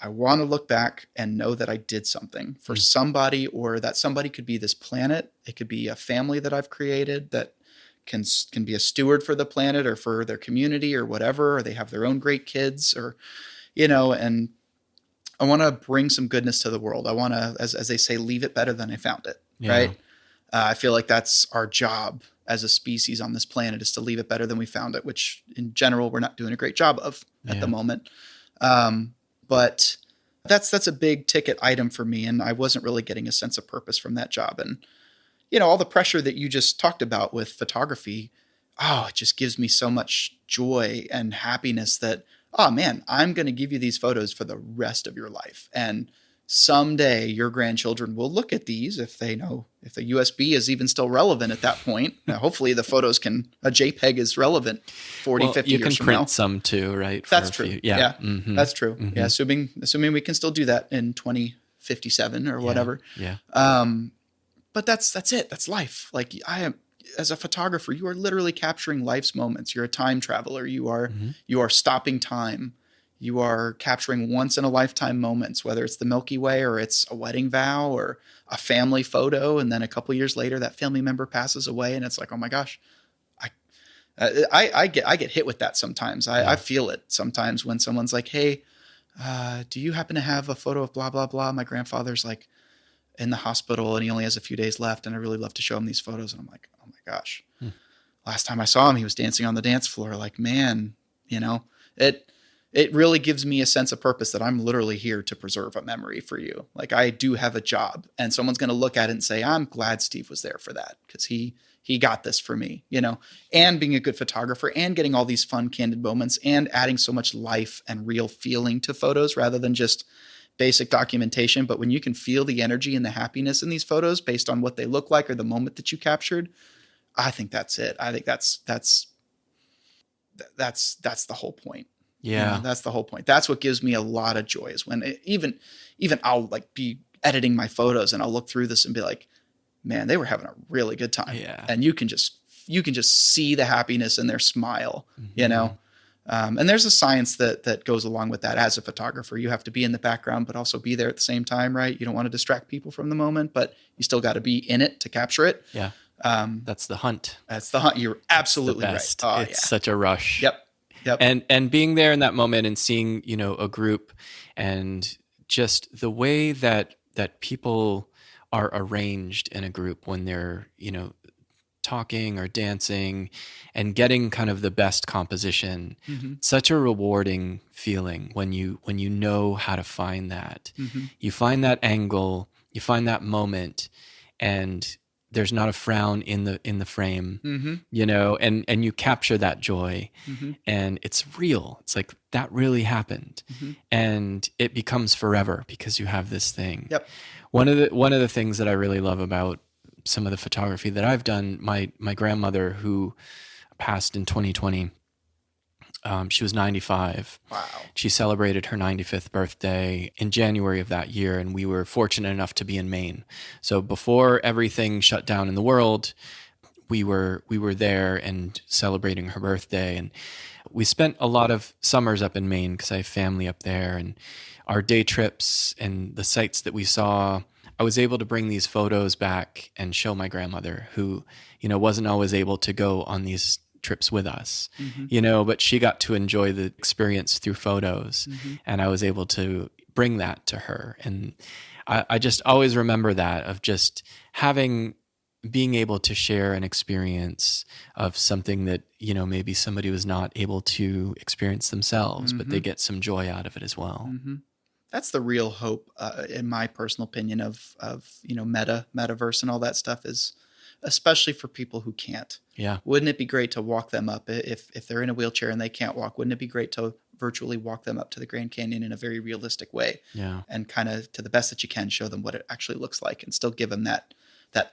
I want to look back and know that I did something for somebody, or that somebody could be this planet. It could be a family that I've created that can be a steward for the planet or for their community or whatever, or they have their own great kids, or, you know, and I want to bring some goodness to the world. I want to, as they say, leave it better than I found it. Yeah. Right. I feel like that's our job as a species on this planet, is to leave it better than we found it, which in general, we're not doing a great job of at the moment. But that's a big ticket item for me. And I wasn't really getting a sense of purpose from that job. And, you know, all the pressure that you just talked about with photography, it just gives me so much joy and happiness that, oh man, I'm going to give you these photos for the rest of your life. And someday your grandchildren will look at these if they know if the USB is even still relevant at that point. Now, hopefully a JPEG is relevant 40, 50 years from now. You can print some too, right? That's true. Yeah. Mm-hmm. That's true. Mm-hmm. Yeah. Assuming we can still do that in 2057 or whatever. Yeah. But that's it. That's life. Like as a photographer, you are literally capturing life's moments. You're a time traveler. You are stopping time. You are capturing once in a lifetime moments, whether it's the Milky Way or it's a wedding vow or a family photo. And then a couple years later, that family member passes away, and it's like, oh my gosh, I get hit with that sometimes. I feel it sometimes when someone's like, hey, do you happen to have a photo of blah, blah, blah? My grandfather's like in the hospital and he only has a few days left, and I really love to show him these photos. And I'm like, oh my gosh, last time I saw him, he was dancing on the dance floor. Like, man, you know, it really gives me a sense of purpose that I'm literally here to preserve a memory for you. Like, I do have a job, and someone's going to look at it and say, I'm glad Steve was there for that, because he he got this for me, you know, and being a good photographer and getting all these fun, candid moments and adding so much life and real feeling to photos rather than just basic documentation. But when you can feel the energy and the happiness in these photos based on what they look like or the moment that you captured, I think that's it. I think that's the whole point. Yeah. You know, that's the whole point. That's what gives me a lot of joy is when even I'll like be editing my photos and I'll look through this and be like, man, they were having a really good time. Yeah. And you can just see the happiness in their smile, you know? And there's a science that goes along with that. As a photographer, you have to be in the background, but also be there at the same time, right? You don't want to distract people from the moment, but you still got to be in it to capture it. Yeah. That's the hunt. That's the hunt. You're absolutely right. Oh, it's such a rush. Yep. And being there in that moment and seeing, you know, a group and just the way that people are arranged in a group when they're, you know, talking or dancing and getting kind of the best composition. Such a rewarding feeling when you know how to find that. You find that angle, you find that moment, and there's not a frown in the frame, you know, and you capture that joy, and it's real. It's like that really happened, and it becomes forever because you have this thing. Yep. One of the things that I really love about some of the photography that I've done, my grandmother, who passed in 2020, she was 95. Wow. She celebrated her 95th birthday in January of that year, and we were fortunate enough to be in Maine. So before everything shut down in the world, we were there and celebrating her birthday. And we spent a lot of summers up in Maine because I have family up there, and our day trips and the sights that we saw, I was able to bring these photos back and show my grandmother, who, you know, wasn't always able to go on these trips with us, you know, but she got to enjoy the experience through photos, and I was able to bring that to her. And I just always remember that, of just being able to share an experience of something that, you know, maybe somebody was not able to experience themselves, but they get some joy out of it as well. That's the real hope, in my personal opinion, of you know, metaverse and all that stuff, is especially for people who can't. Yeah. Wouldn't it be great to walk them up if they're in a wheelchair and they can't walk? Wouldn't it be great to virtually walk them up to the Grand Canyon in a very realistic way? Yeah. And kind of, to the best that you can, show them what it actually looks like and still give them that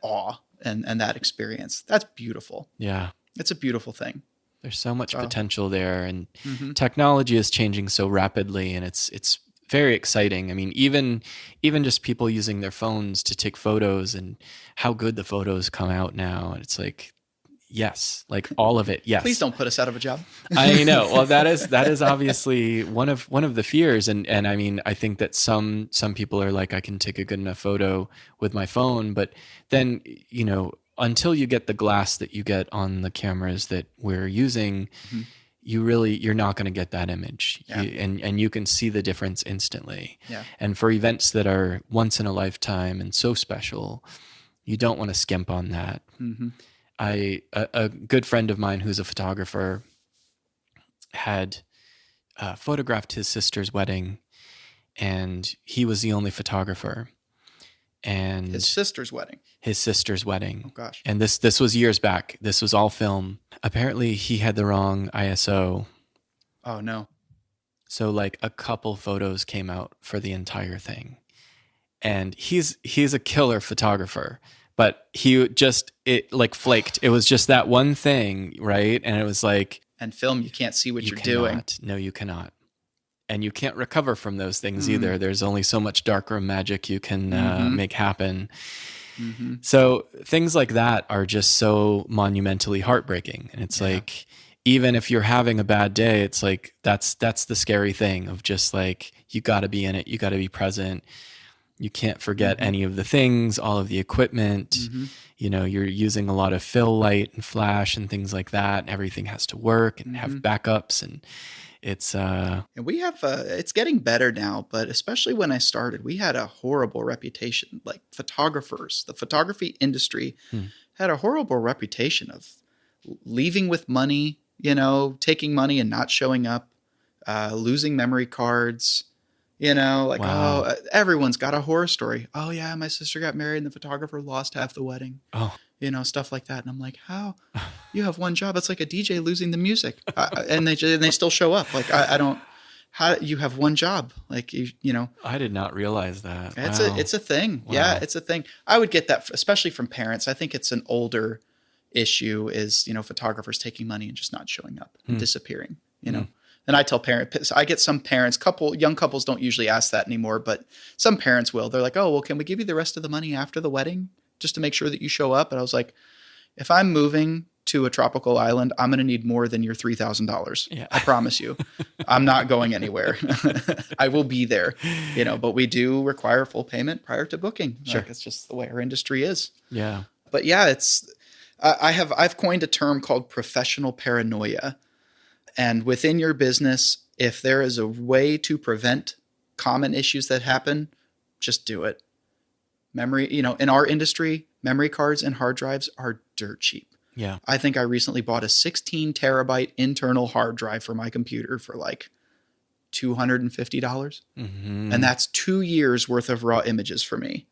awe and that experience. That's beautiful. Yeah. It's a beautiful thing. There's so much potential there, and technology is changing so rapidly, and it's very exciting. I mean, even just people using their phones to take photos and how good the photos come out now. And it's like, yes, like all of it. Yes. Please don't put us out of a job. I know. Well, that is obviously one of the fears. And I mean, I think that some people are like, I can take a good enough photo with my phone, but then, you know, until you get the glass that you get on the cameras that we're using, you're not going to get that image. Yeah. And you can see the difference instantly. Yeah. And for events that are once in a lifetime and so special, you don't want to skimp on that. A good friend of mine who's a photographer had photographed his sister's wedding, and he was the only photographer. And his sister's wedding. Oh gosh. And this was years back. This was all film. Apparently he had the wrong ISO. Oh no. So like a couple photos came out for the entire thing. And he's a killer photographer, but it like flaked. It was just that one thing, right? And it was like, and film, you can't see what you're doing. No, you cannot. And you can't recover from those things either. There's only so much darkroom magic you can make happen. So things like that are just so monumentally heartbreaking. And it's like, even if you're having a bad day, it's like, that's the scary thing of just like, you got to be in it. You got to be present. You can't forget any of the things, all of the equipment. You know, you're using a lot of fill light and flash and things like that. And everything has to work and have backups, and it's and we have it's getting better now, but especially when I started, we had a horrible reputation. Like photographers, the photography industry had a horrible reputation of leaving with money, you know, taking money and not showing up, losing memory cards, You know, like, Wow. oh, everyone's got a horror story. Oh, yeah, my sister got married and the photographer lost half the wedding. Oh, You know, stuff like that. And I'm like, how? You have one job. It's like a DJ losing the music. And they still show up. Like, I don't, how you have one job? Like, you know. I did not realize that. It's a thing. Wow. Yeah, it's a thing. I would get that, especially from parents. I think it's an older issue is, you know, photographers taking money and just not showing up and disappearing, you know. And I tell parents, I get some parents, young couples don't usually ask that anymore, but some parents will. They're like, oh, well, can we give you the rest of the money after the wedding just to make sure that you show up? And I was like, if I'm moving to a tropical island, I'm going to need more than your $3,000. Yeah. I promise you. I'm not going anywhere. I will be there, you know, but we do require full payment prior to booking. Sure. Like, it's just the way our industry is. Yeah. But yeah, I've coined a term called professional paranoia. And within your business, if there is a way to prevent common issues that happen, just do it. Memory, you know, in our industry, memory cards and hard drives are dirt cheap. Yeah. I think I recently bought a 16 terabyte internal hard drive for my computer for like $250. And that's 2 years worth of raw images for me,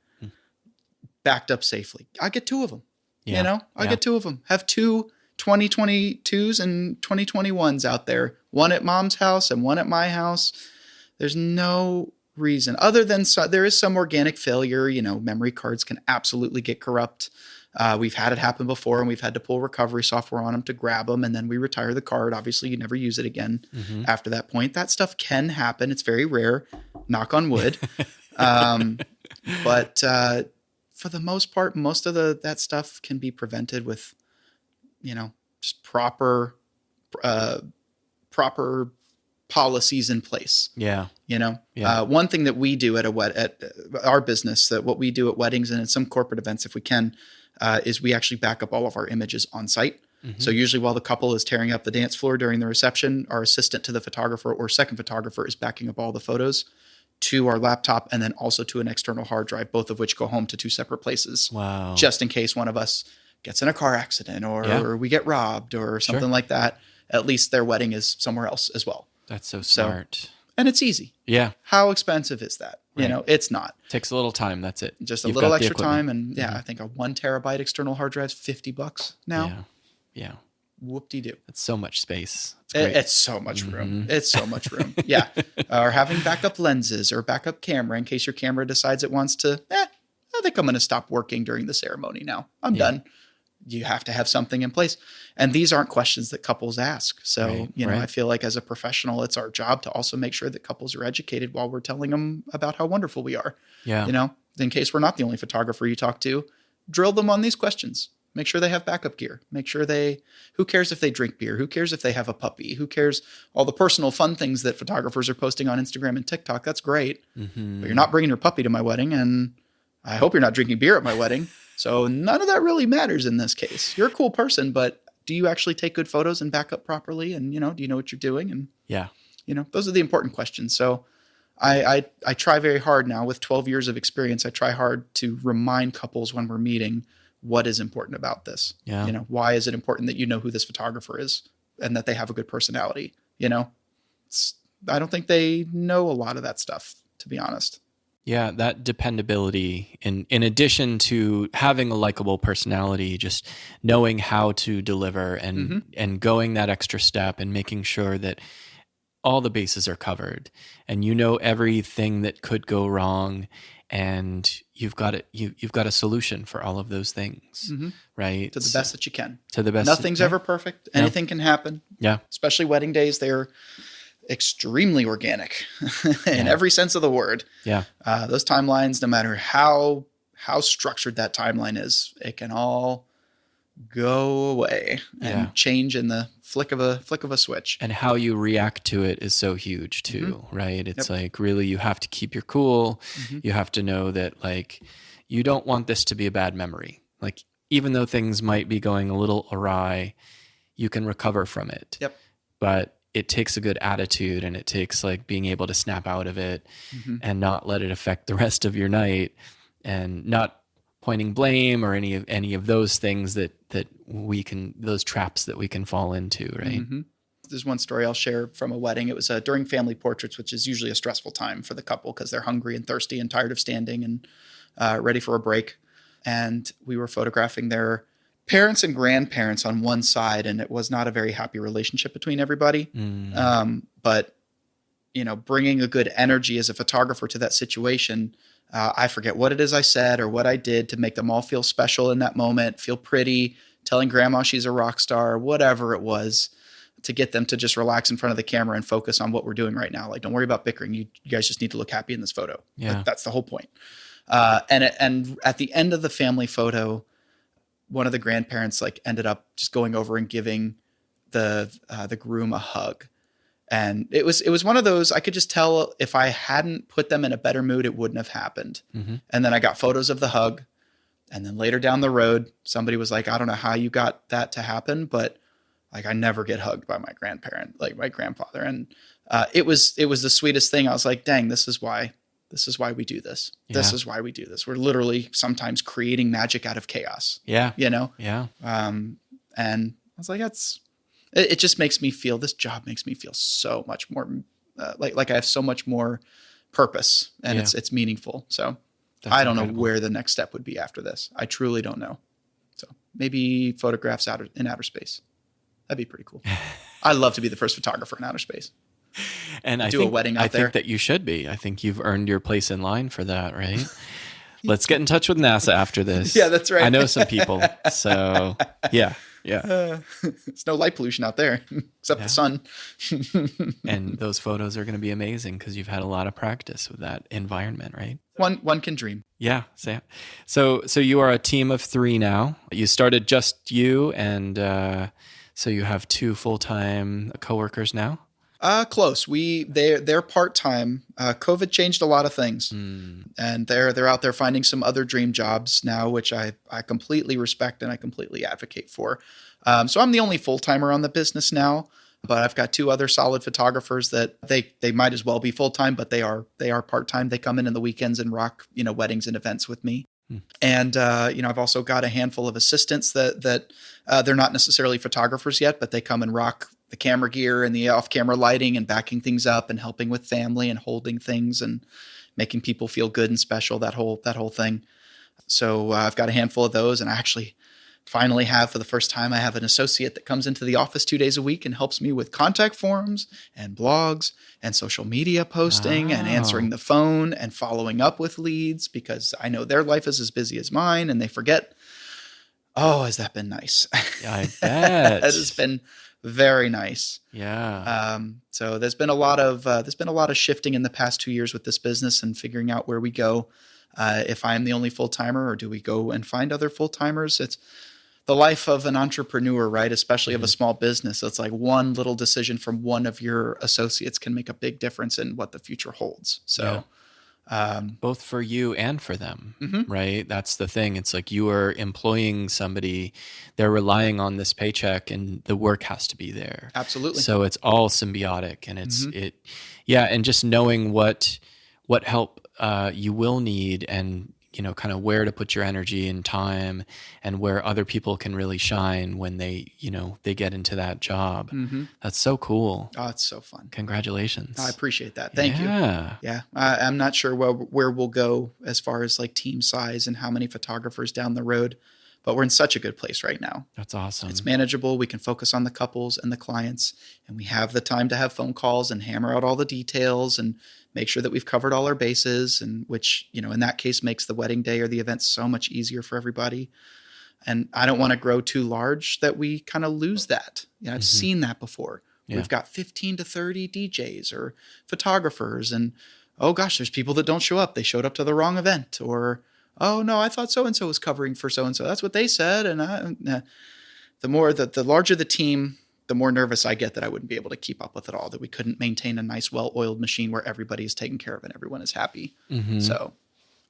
backed up safely. I get 2 of them. Yeah. You know, I get 2 of them. Have 2 2022s and 2021s out there. One at mom's house and one at my house. There's no reason other than there is some organic failure. You know, memory cards can absolutely get corrupt. We've had it happen before, and we've had to pull recovery software on them to grab them, and then we retire the card. Obviously, you never use it again after that point. That stuff can happen. It's very rare, knock on wood. But for the most part, most of that stuff can be prevented with, you know, just proper policies in place. Yeah. You know, Yeah. one thing that we do at our business, that what we do at weddings and at some corporate events, if we can, is we actually back up all of our images on site. So usually while the couple is tearing up the dance floor during the reception, our assistant to the photographer or second photographer is backing up all the photos to our laptop and then also to an external hard drive, both of which go home to 2 separate places. Wow. Just in case one of us gets in a car accident or we get robbed or something like that. At least their wedding is somewhere else as well. That's so smart. And it's easy. Yeah. How expensive is that? You know, it's not. Takes a little time. That's it. Just a You've little got the extra time. equipment. And I think a 1 terabyte external hard drive is $50 now. Yeah. Yeah. Whoop-de-doo. That's so much space. It's great. It's so much room. It's so much room. Yeah. Or having backup lenses or backup camera in case your camera decides it wants to, I think I'm going to stop working during the ceremony now. I'm done. You have to have something in place. And these aren't questions that couples ask. So, you know, I feel like as a professional, it's our job to also make sure that couples are educated while we're telling them about how wonderful we are. Yeah. You know, in case we're not the only photographer you talk to, drill them on these questions. Make sure they have backup gear. Make sure who cares if they drink beer? Who cares if they have a puppy? Who cares all the personal fun things that photographers are posting on Instagram and TikTok? That's great. But you're not bringing your puppy to my wedding, and I hope you're not drinking beer at my wedding. So none of that really matters in this case. You're a cool person, but do you actually take good photos and back up properly? And, you know, do you know what you're doing? And, you know, those are the important questions. So I try very hard now with 12 years of experience. I try hard to remind couples when we're meeting what is important about this. Yeah. You know, why is it important that you know who this photographer is and that they have a good personality? You know, I don't think they know a lot of that stuff, to be honest. Yeah, that dependability, in addition to having a likable personality, just knowing how to deliver and going that extra step and making sure that all the bases are covered and you know everything that could go wrong, and you've got a solution for all of those things, right? To the best that you can. To the best. Nothing's ever perfect. Anything can happen. Yeah. Especially wedding days. They're extremely organic in every sense of the word. Yeah. Those timelines, no matter how structured that timeline is, it can all go away and change in the flick of a switch. And how you react to it is so huge too, right? It's like really you have to keep your cool. You have to know that like you don't want this to be a bad memory. Like even though things might be going a little awry, you can recover from it. Yep. But it takes a good attitude, and it takes like being able to snap out of it and not let it affect the rest of your night, and not pointing blame or any of those things that we can, those traps that we can fall into, right? there's one story I'll share from a wedding. It was during family portraits, which is usually a stressful time for the couple because they're hungry and thirsty and tired of standing and ready for a break. And we were photographing their parents and grandparents on one side, and it was not a very happy relationship between everybody. But bringing a good energy as a photographer to that situation, I forget what it is I said or what I did to make them all feel special in that moment, feel pretty, telling grandma she's a rock star, whatever it was, to get them to just relax in front of the camera and focus on what we're doing right now. Like, don't worry about bickering. You guys just need to look happy in this photo. Yeah. That's the whole point. And at the end of the family photo, one of the grandparents ended up just going over and giving the groom a hug. And it was one of those, I could just tell if I hadn't put them in a better mood, it wouldn't have happened. And then I got photos of the hug. And then later down the road, somebody was like, I don't know how you got that to happen, but I never get hugged by my grandparent, like my grandfather. And it was the sweetest thing. I was like, dang, this is why we do this. Yeah. This is why we do this. We're literally sometimes creating magic out of chaos. Yeah. Yeah. And I was like, it just makes me feel, this job makes me feel so much more like I have so much more purpose and it's meaningful. So that's I don't incredible. Know where the next step would be after this. I truly don't know. So maybe photographs in outer space. That'd be pretty cool. I'd love to be the first photographer in outer space. And a wedding out there. I think that you should be. I think you've earned your place in line for that, right? Let's get in touch with NASA after this. Yeah, that's right. I know some people. So yeah. There's no light pollution out there except the sun. And those photos are going to be amazing because you've had a lot of practice with that environment, right? One can dream. Yeah. So you are a team of 3 now. You started just you, and so you have 2 full-time coworkers now? Close. They're part-time. COVID changed a lot of things, and they're out there finding some other dream jobs now, which I completely respect and I completely advocate for. So I'm the only full-timer on the business now, but I've got 2 other solid photographers that they might as well be full-time, but they are part-time. They come in the weekends and rock, weddings and events with me. And, I've also got a handful of assistants that they're not necessarily photographers yet, but they come and rock the camera gear and the off-camera lighting and backing things up and helping with family and holding things and making people feel good and special, that whole thing. So I've got a handful of those, and I actually finally have, for the first time, I have an associate that comes into the office 2 days a week and helps me with contact forms and blogs and social media posting and answering the phone and following up with leads, because I know their life is as busy as mine and they forget. Oh, has that been nice? Yeah, I bet. It has been very nice. Yeah. So there's been a lot of shifting in the past 2 years with this business and figuring out where we go. If I'm the only full-timer, or do we go and find other full-timers? It's the life of an entrepreneur, right? Especially of a small business. It's like one little decision from one of your associates can make a big difference in what the future holds. So both for you and for them, right? That's the thing. It's like you are employing somebody, they're relying on this paycheck, and the work has to be there. Absolutely. So it's all symbiotic, and and just knowing what help you will need, and kind of where to put your energy and time, and where other people can really shine when they get into that job. That's so cool. Oh, it's so fun. Congratulations. I appreciate that. Thank you. Yeah. I'm not sure where we'll go as far as like team size and how many photographers down the road, but we're in such a good place right now. That's awesome. It's manageable. We can focus on the couples and the clients, and we have the time to have phone calls and hammer out all the details and make sure that we've covered all our bases, and which, in that case makes the wedding day or the event so much easier for everybody. And I don't want to grow too large that we kind of lose that. I've seen that before. Yeah. We've got 15 to 30 DJs or photographers, and oh gosh, there's people that don't show up. They showed up to the wrong event, or, oh no, I thought so-and-so was covering for so-and-so. That's what they said. And the larger the team, the more nervous I get that I wouldn't be able to keep up with it all, that we couldn't maintain a nice, well-oiled machine where everybody is taken care of and everyone is happy. So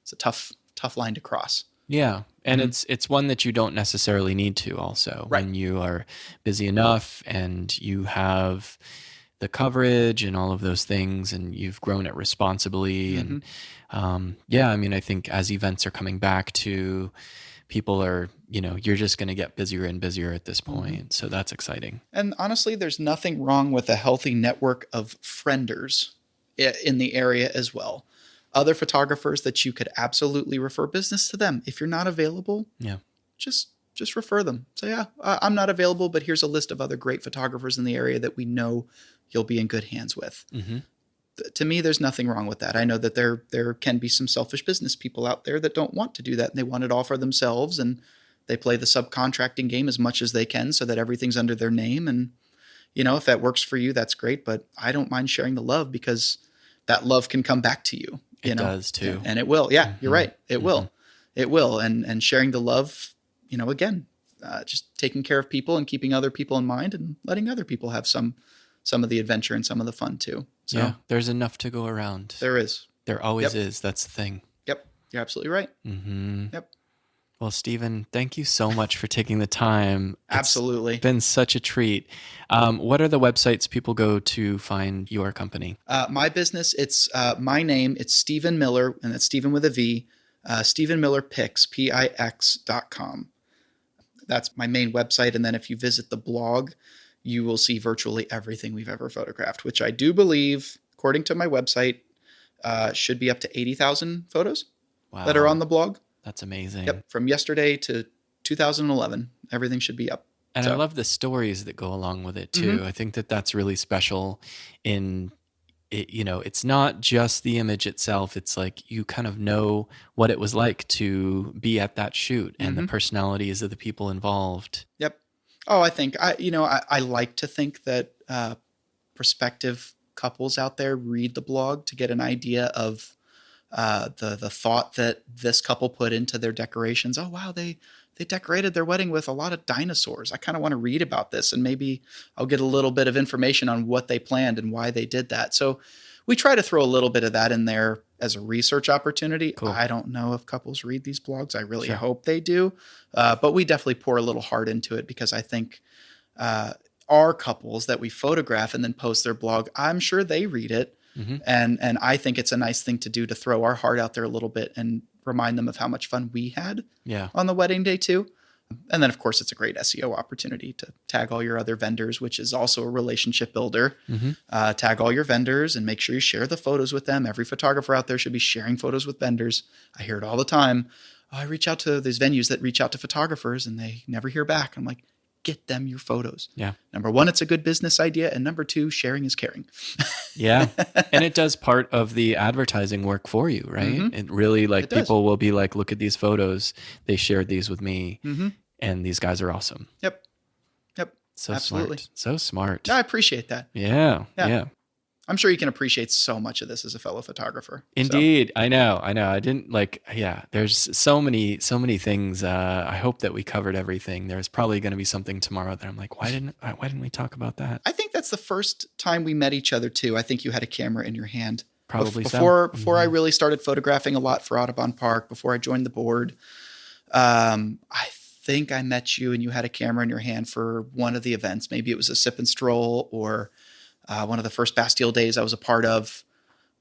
it's a tough line to cross. Yeah. And it's one that you don't necessarily need to also, right, when you are busy enough and you have the coverage and all of those things, and you've grown it responsibly. And I think as events are coming back to people are, you're just going to get busier and busier at this point. So that's exciting. And honestly, there's nothing wrong with a healthy network of frienders in the area as well. Other photographers that you could absolutely refer business to them. If you're not available, just refer them. Say, yeah, I'm not available, but here's a list of other great photographers in the area that we know you'll be in good hands with. Mm-hmm. To me, there's nothing wrong with that. I know that there can be some selfish business people out there that don't want to do that, and they want it all for themselves, and they play the subcontracting game as much as they can so that everything's under their name. And, if that works for you, that's great. But I don't mind sharing the love, because that love can come back to you. It does too. And it will. Yeah, you're right. It will. It will. And sharing the love, again, just taking care of people and keeping other people in mind and letting other people have some of the adventure and some of the fun too. So yeah, there's enough to go around. There is. There always is. That's the thing. Yep. You're absolutely right. Mm-hmm. Yep. Well, Stephen, thank you so much for taking the time. Absolutely. It's been such a treat. What are the websites people go to find your company? My business, it's my name. It's Stephen Miller, and that's Stephen with a V. Stephen Miller Pix, Pix.com. That's my main website. And then if you visit the blog, you will see virtually everything we've ever photographed, which I do believe, according to my website, should be up to 80,000 photos that are on the blog. That's amazing. Yep. From yesterday to 2011, everything should be up. And I love the stories that go along with it too. Mm-hmm. I think that that's really special in it. It's not just the image itself. It's like you kind of know what it was like to be at that shoot and the personalities of the people involved. Yep. Oh, I think I like to think that prospective couples out there read the blog to get an idea of the thought that this couple put into their decorations. Oh, wow, they decorated their wedding with a lot of dinosaurs. I kind of want to read about this, and maybe I'll get a little bit of information on what they planned and why they did that. So we try to throw a little bit of that in there as a research opportunity. Cool. I don't know if couples read these blogs. I really hope they do. But we definitely pour a little heart into it, because I think our couples that we photograph and then post their blog, I'm sure they read it. Mm-hmm. And I think it's a nice thing to do, to throw our heart out there a little bit and remind them of how much fun we had on the wedding day too. And then, of course, it's a great SEO opportunity to tag all your other vendors, which is also a relationship builder. Mm-hmm. Tag all your vendors and make sure you share the photos with them. Every photographer out there should be sharing photos with vendors. I hear it all the time. I reach out to these venues that reach out to photographers and they never hear back. I'm like, get them your photos. Yeah. Number one, it's a good business idea. And number two, sharing is caring. Yeah. And it does part of the advertising work for you, right? Mm-hmm. It really, people will be like, look at these photos. They shared these with me. Mm-hmm. And these guys are awesome. Yep. So absolutely. Smart. So smart. I appreciate that. Yeah. I'm sure you can appreciate so much of this as a fellow photographer. Indeed. So. I know. I didn't there's so many things. I hope that we covered everything. There's probably going to be something tomorrow that I'm like, why didn't we talk about that? I think that's the first time we met each other too. I think you had a camera in your hand. Probably before mm-hmm. I really started photographing a lot for Audubon Park, before I joined the board. I think I met you and you had a camera in your hand for one of the events. Maybe it was a sip and stroll or one of the first Bastille days I was a part of.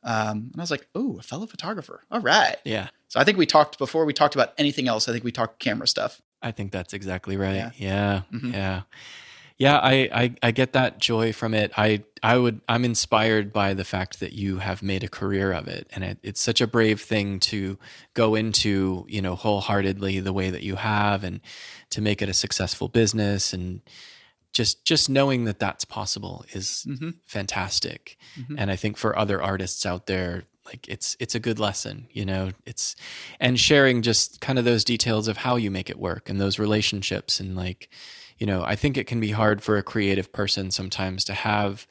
And I was like, oh, a fellow photographer. All right. Yeah. So I think we talked before we talked about anything else. I think we talked camera stuff. I think that's exactly right. Yeah. Mm-hmm. Yeah. I get that joy from it. I'm inspired by the fact that you have made a career of it. And it's such a brave thing to go into, wholeheartedly the way that you have and to make it a successful business. And just knowing that that's possible is mm-hmm. fantastic. Mm-hmm. And I think for other artists out there, like it's a good lesson, and sharing just kind of those details of how you make it work and those relationships. And I think it can be hard for a creative person sometimes to have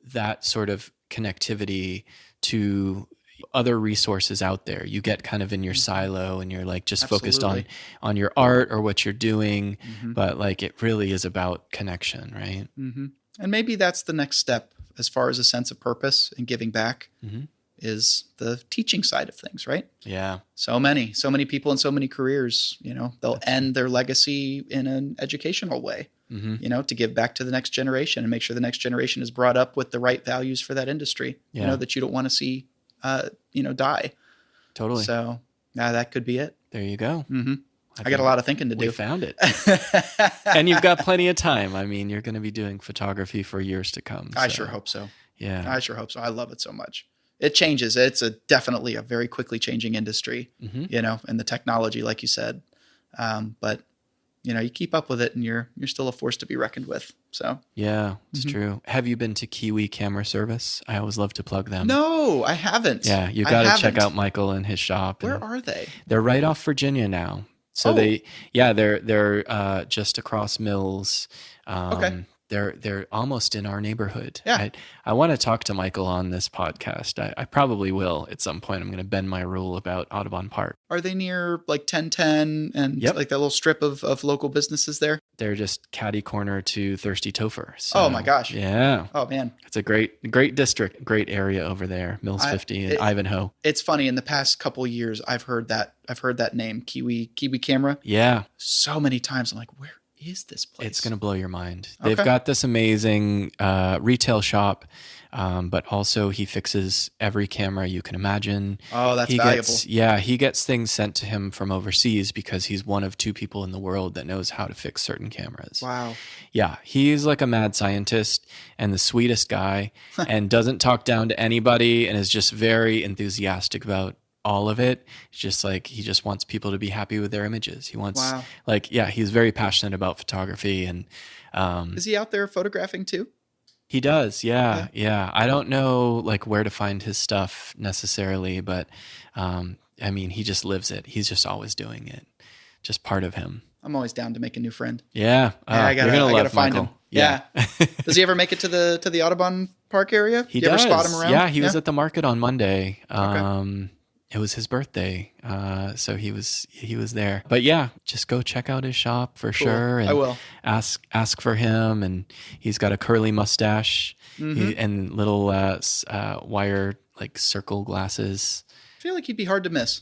that sort of connectivity to other resources out there. You get kind of in your silo and you're like just focused on your art or what you're doing, mm-hmm. but it really is about connection, right? Mm-hmm. And maybe that's the next step as far as a sense of purpose and giving back mm-hmm. is the teaching side of things, right? Yeah. So many people in so many careers, they'll end their legacy in an educational way, mm-hmm. To give back to the next generation and make sure the next generation is brought up with the right values for that industry, that you don't want to see die. Totally. So that could be it. There you go. Mm-hmm. I got a lot of thinking to do. We found it. And you've got plenty of time. I mean, you're going to be doing photography for years to come. I sure hope so. Yeah. I sure hope so. I love it so much. It changes. It's definitely a very quickly changing industry, and the technology, like you said. But you keep up with it, and you're still a force to be reckoned with. So yeah, it's true. Have you been to Kiwi Camera Service? I always love to plug them. No, I haven't. Yeah, you got to check out Michael and his shop. Where are they? They're right off Virginia now. So they're just across Mills. Okay. They're almost in our neighborhood. Yeah. I want to talk to Michael on this podcast. I probably will at some point. I'm going to bend my rule about Audubon Park. Are they near like 1010 and like that little strip of local businesses there? They're just catty corner to Thirsty Topher. So, oh my gosh. Yeah. Oh man. It's a great district, great area over there. Mills 50 and Ivanhoe. It's funny. In the past couple of years, I've heard that name, Kiwi Camera. Yeah. So many times. I'm like, where is this place? It's going to blow your mind. They've got this amazing retail shop, but also he fixes every camera you can imagine. Oh, that's valuable. He gets things sent to him from overseas because he's one of 2 people in the world that knows how to fix certain cameras. Wow. Yeah, he's like a mad scientist and the sweetest guy and doesn't talk down to anybody and is just very enthusiastic about all of it. It's just like he just wants people to be happy with their images. He wants he's very passionate about photography and is he out there photographing too? He does. Yeah. I don't know like where to find his stuff necessarily, but I mean, he just lives it. He's just always doing it. Just part of him. I'm always down to make a new friend. Yeah. I gotta find him. Yeah. Does he ever make it to the Audubon Park area? He does. Ever spot him around? Yeah, he was at the market on Monday. Okay. It was his birthday, so he was there. But yeah, just go check out his shop for sure. And I will. Ask for him, and he's got a curly mustache and little wire like circle glasses. I feel like he'd be hard to miss.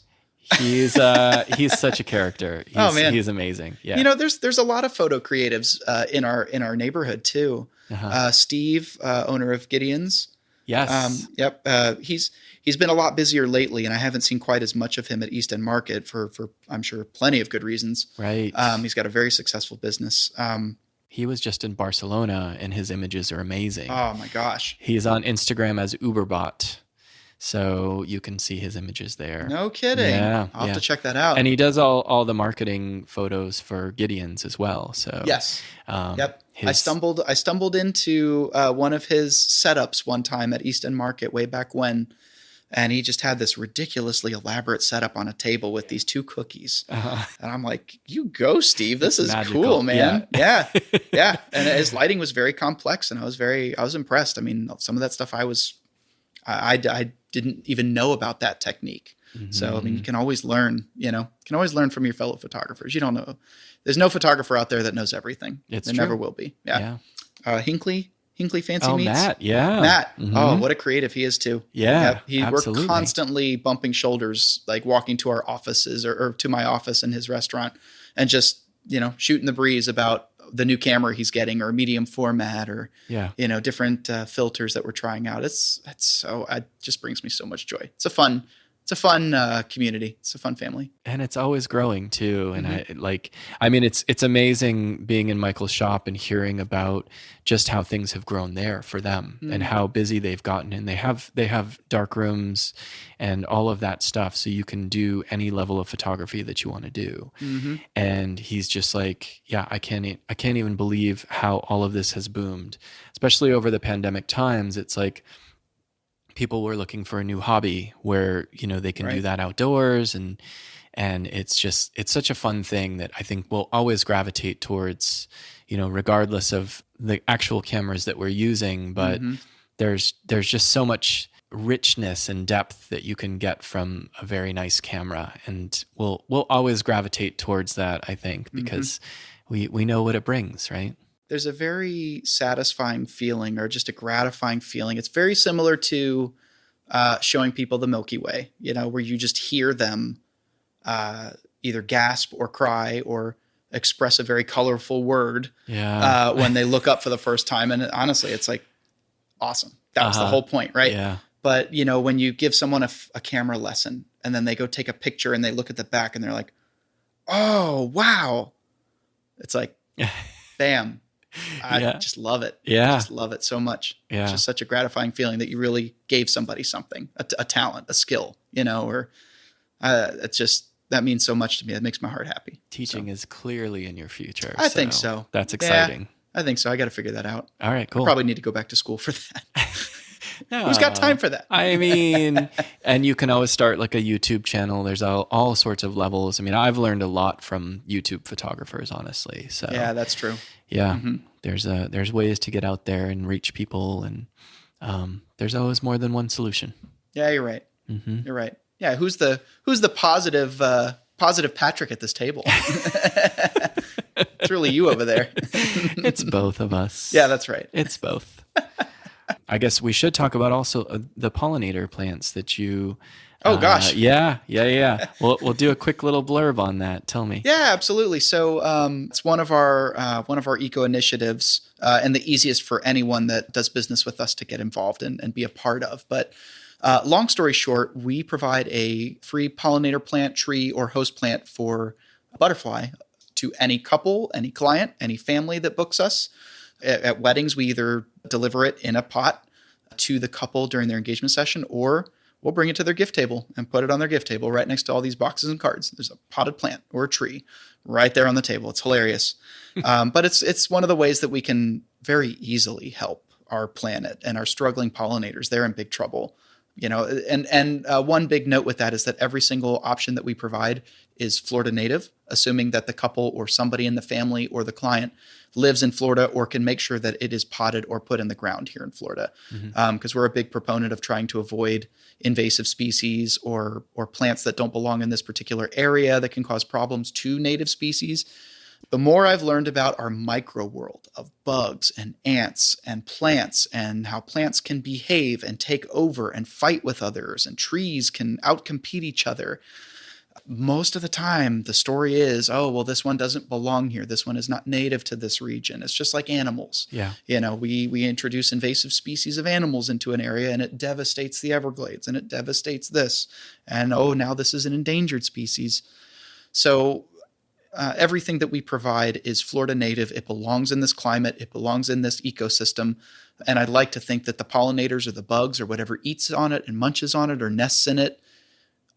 He's such a character. He's amazing. Yeah, there's a lot of photo creatives in our neighborhood too. Steve, owner of Gideon's. Yes. Yep. He's been a lot busier lately, and I haven't seen quite as much of him at East End Market for I'm sure plenty of good reasons. Right. He's got a very successful business. He was just in Barcelona, and his images are amazing. Oh my gosh. He's on Instagram as Uberbot, so you can see his images there. No kidding. Yeah. I'll have to check that out. And he does all the marketing photos for Gideon's as well. So yes. Yep. I stumbled into one of his setups one time at East End Market way back when. And he just had this ridiculously elaborate setup on a table with these 2 cookies. And I'm like, you go, Steve. This is magical. Cool, man. Yeah. Yeah. And his lighting was very complex, and I was impressed. I mean, some of that stuff I didn't even know about that technique. Mm-hmm. So, I mean, you can always learn, from your fellow photographers. You don't know. There's no photographer out there that knows everything. There never will be. Yeah. Hinckley Fancy Meats. Matt. Yeah. Matt. Mm-hmm. Oh, what a creative he is too. Yeah. We're constantly bumping shoulders, like walking to our offices or to my office in his restaurant and just, shooting the breeze about the new camera he's getting or medium format or, different filters that we're trying out. It just brings me so much joy. It's a fun community. It's a fun family. And it's always growing too. And it's amazing being in Michael's shop and hearing about just how things have grown there for them and how busy they've gotten. And they have dark rooms and all of that stuff. So you can do any level of photography that you want to do. Mm-hmm. And he's just like, I can't even believe how all of this has boomed, especially over the pandemic times. It's like, people were looking for a new hobby where, they can do that outdoors and it's such a fun thing that I think we'll always gravitate towards, regardless of the actual cameras that we're using, but there's just so much richness and depth that you can get from a very nice camera. And we'll always gravitate towards that, I think, because we know what it brings, right? There's a very satisfying feeling or just a gratifying feeling. It's very similar to showing people the Milky Way, where you just hear them either gasp or cry or express a very colorful word when they look up for the first time. And honestly, it's like, awesome. That was the whole point, right? Yeah. But, when you give someone a camera lesson and then they go take a picture and they look at the back and they're like, oh, wow. It's like, bam. I just love it. Yeah. I just love it so much. Yeah. It's just such a gratifying feeling that you really gave somebody something, a talent, a skill, or it's just, that means so much to me. It makes my heart happy. Teaching is clearly in your future. I think so. That's exciting. Yeah, I think so. I got to figure that out. All right, cool. I probably need to go back to school for that. No. Who's got time for that? I mean, and you can always start like a YouTube channel. There's all sorts of levels. I mean, I've learned a lot from YouTube photographers, honestly. So yeah, that's true. Yeah, there's ways to get out there and reach people, and there's always more than one solution. Yeah, you're right. You're right. Yeah, who's the positive Patrick at this table? It's really you over there. It's both of us. Yeah, that's right. It's both. I guess we should talk about also the pollinator plants that you. Oh gosh. Yeah. We'll do a quick little blurb on that. Tell me. Yeah, absolutely. So it's one of our eco initiatives, and the easiest for anyone that does business with us to get involved and be a part of. But long story short, we provide a free pollinator plant, tree, or host plant for a butterfly to any couple, any client, any family that books us. At weddings, we either deliver it in a pot to the couple during their engagement session, or we'll bring it to their gift table and put it on their gift table right next to all these boxes and cards. There's a potted plant or a tree right there on the table. It's hilarious. But it's one of the ways that we can very easily help our planet and our struggling pollinators. They're in big trouble. And one big note with that is that every single option that we provide is Florida native, assuming that the couple or somebody in the family or the client lives in Florida or can make sure that it is potted or put in the ground here in Florida. Because we're a big proponent of trying to avoid invasive species or plants that don't belong in this particular area that can cause problems to native species. The more I've learned about our micro world of bugs and ants and plants and how plants can behave and take over and fight with others and trees can outcompete each other, most of the time the story is, oh, well, this one doesn't belong here. This one is not native to this region. It's just like animals. Yeah. We introduce invasive species of animals into an area and it devastates the Everglades and it devastates this. And oh, now this is an endangered species. So everything that we provide is Florida native. It belongs in this climate. It belongs in this ecosystem. And I'd like to think that the pollinators or the bugs or whatever eats on it and munches on it or nests in it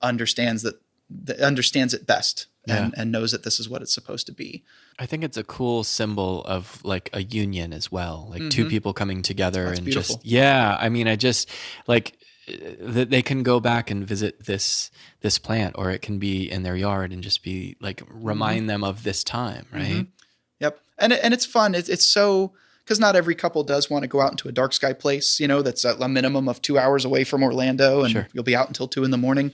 understands it best and knows that this is what it's supposed to be. I think it's a cool symbol of like a union as well, like two people coming together. That's and beautiful. I mean, I just like that they can go back and visit this plant, or it can be in their yard and just be like, remind them of this time. Right. Yep. And it's fun. It's so, because not every couple does want to go out into a dark sky place, that's a minimum of 2 hours away from Orlando and you'll be out until 2 a.m.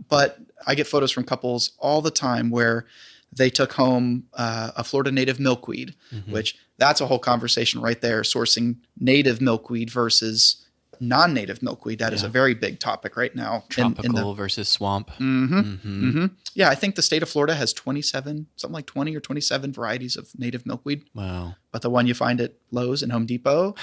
But I get photos from couples all the time where they took home a Florida native milkweed, which that's a whole conversation right there, sourcing native milkweed versus non-native milkweed. That is a very big topic right now. Tropical versus swamp. Yeah, I think the state of Florida has 27, something like 20 or 27 varieties of native milkweed. Wow. But the one you find at Lowe's and Home Depot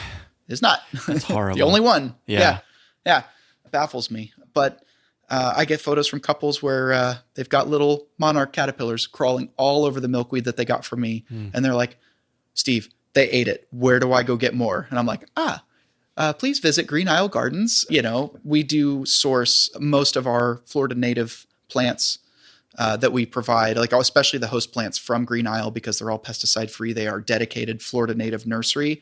is not. That's horrible. The only one. Yeah. It baffles me. But I get photos from couples where they've got little monarch caterpillars crawling all over the milkweed that they got from me. And they're like, Steve, they ate it. Where do I go get more? And I'm like, please visit Green Isle Gardens. We do source most of our Florida native plants that we provide, like especially the host plants from Green Isle, because they're all pesticide free. They are dedicated Florida native nursery.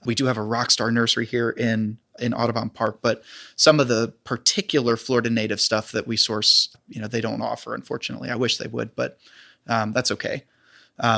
We do have a rockstar nursery here in Audubon Park, but some of the particular Florida native stuff that we source, they don't offer, unfortunately. I wish they would, but that's okay.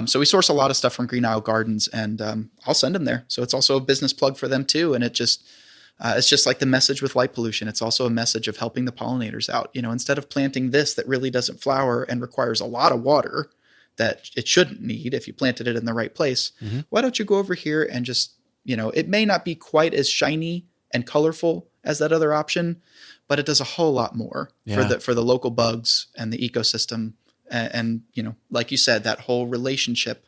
So we source a lot of stuff from Green Isle Gardens, and I'll send them there. So it's also a business plug for them too. And it's just like the message with light pollution. It's also a message of helping the pollinators out. Instead of planting this that really doesn't flower and requires a lot of water that it shouldn't need if you planted it in the right place, why don't you go over here and just, it may not be quite as shiny and colorful as that other option, but it does a whole lot more for the local bugs and the ecosystem. And like you said, that whole relationship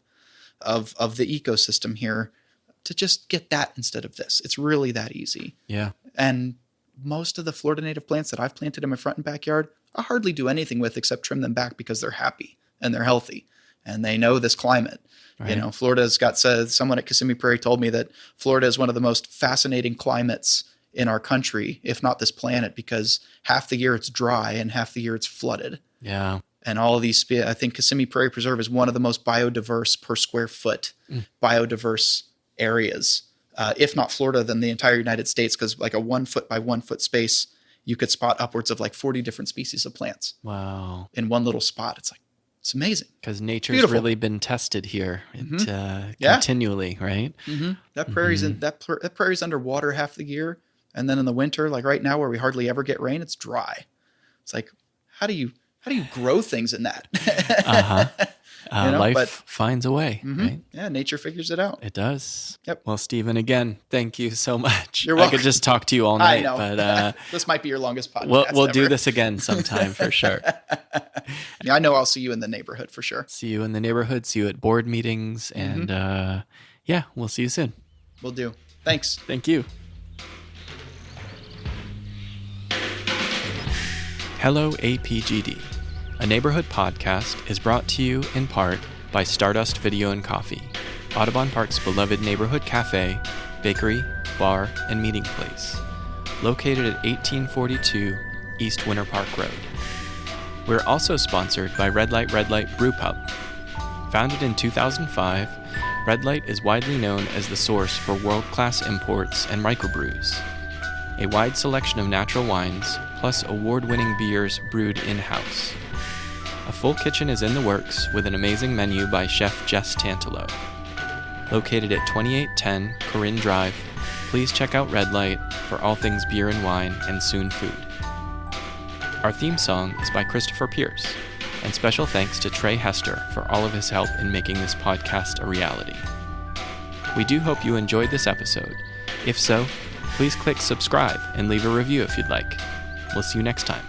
of the ecosystem here, to just get that instead of this. It's really that easy. Yeah. And most of the Florida native plants that I've planted in my front and backyard, I hardly do anything with except trim them back because they're happy and they're healthy and they know this climate. Right. You know, Florida's got, someone at Kissimmee Prairie told me that Florida is one of the most fascinating climates in our country, if not this planet, because half the year it's dry and half the year it's flooded. Yeah. And all of these, I think Kissimmee Prairie Preserve is one of the most biodiverse per square foot biodiverse areas, if not Florida, then the entire United States, because like a 1 foot by 1 foot space, you could spot upwards of like 40 different species of plants. Wow. In one little spot. It's like, it's amazing. Because nature's really been tested here continually, right? Mm-hmm. That prairie's that prairie's underwater half the year. And then in the winter, like right now where we hardly ever get rain, it's dry. It's like, how do you grow things in that? Life finds a way, right? Yeah, nature figures it out. It does. Yep. Well, Stephen, again, thank you so much. You're welcome. I could just talk to you all night. I know. But this might be your longest podcast. We'll do this again sometime for sure. Yeah, I know I'll see you in the neighborhood for sure. See you in the neighborhood. See you at board meetings. And we'll see you soon. Will do. Thanks. Thank you. Hello, APGD. A neighborhood podcast is brought to you in part by Stardust Video and Coffee, Audubon Park's beloved neighborhood cafe, bakery, bar, and meeting place, located at 1842 East Winter Park Road. We're also sponsored by Red Light Brew Pub. Founded in 2005, Red Light is widely known as the source for world-class imports and microbrews. A wide selection of natural wines, plus award-winning beers brewed in-house. A full kitchen is in the works with an amazing menu by Chef Jess Tantalo. Located at 2810 Corinne Drive, please check out Red Light for all things beer and wine and soon food. Our theme song is by Christopher Pierce, and special thanks to Trey Hester for all of his help in making this podcast a reality. We do hope you enjoyed this episode. If so, please click subscribe and leave a review if you'd like. We'll see you next time.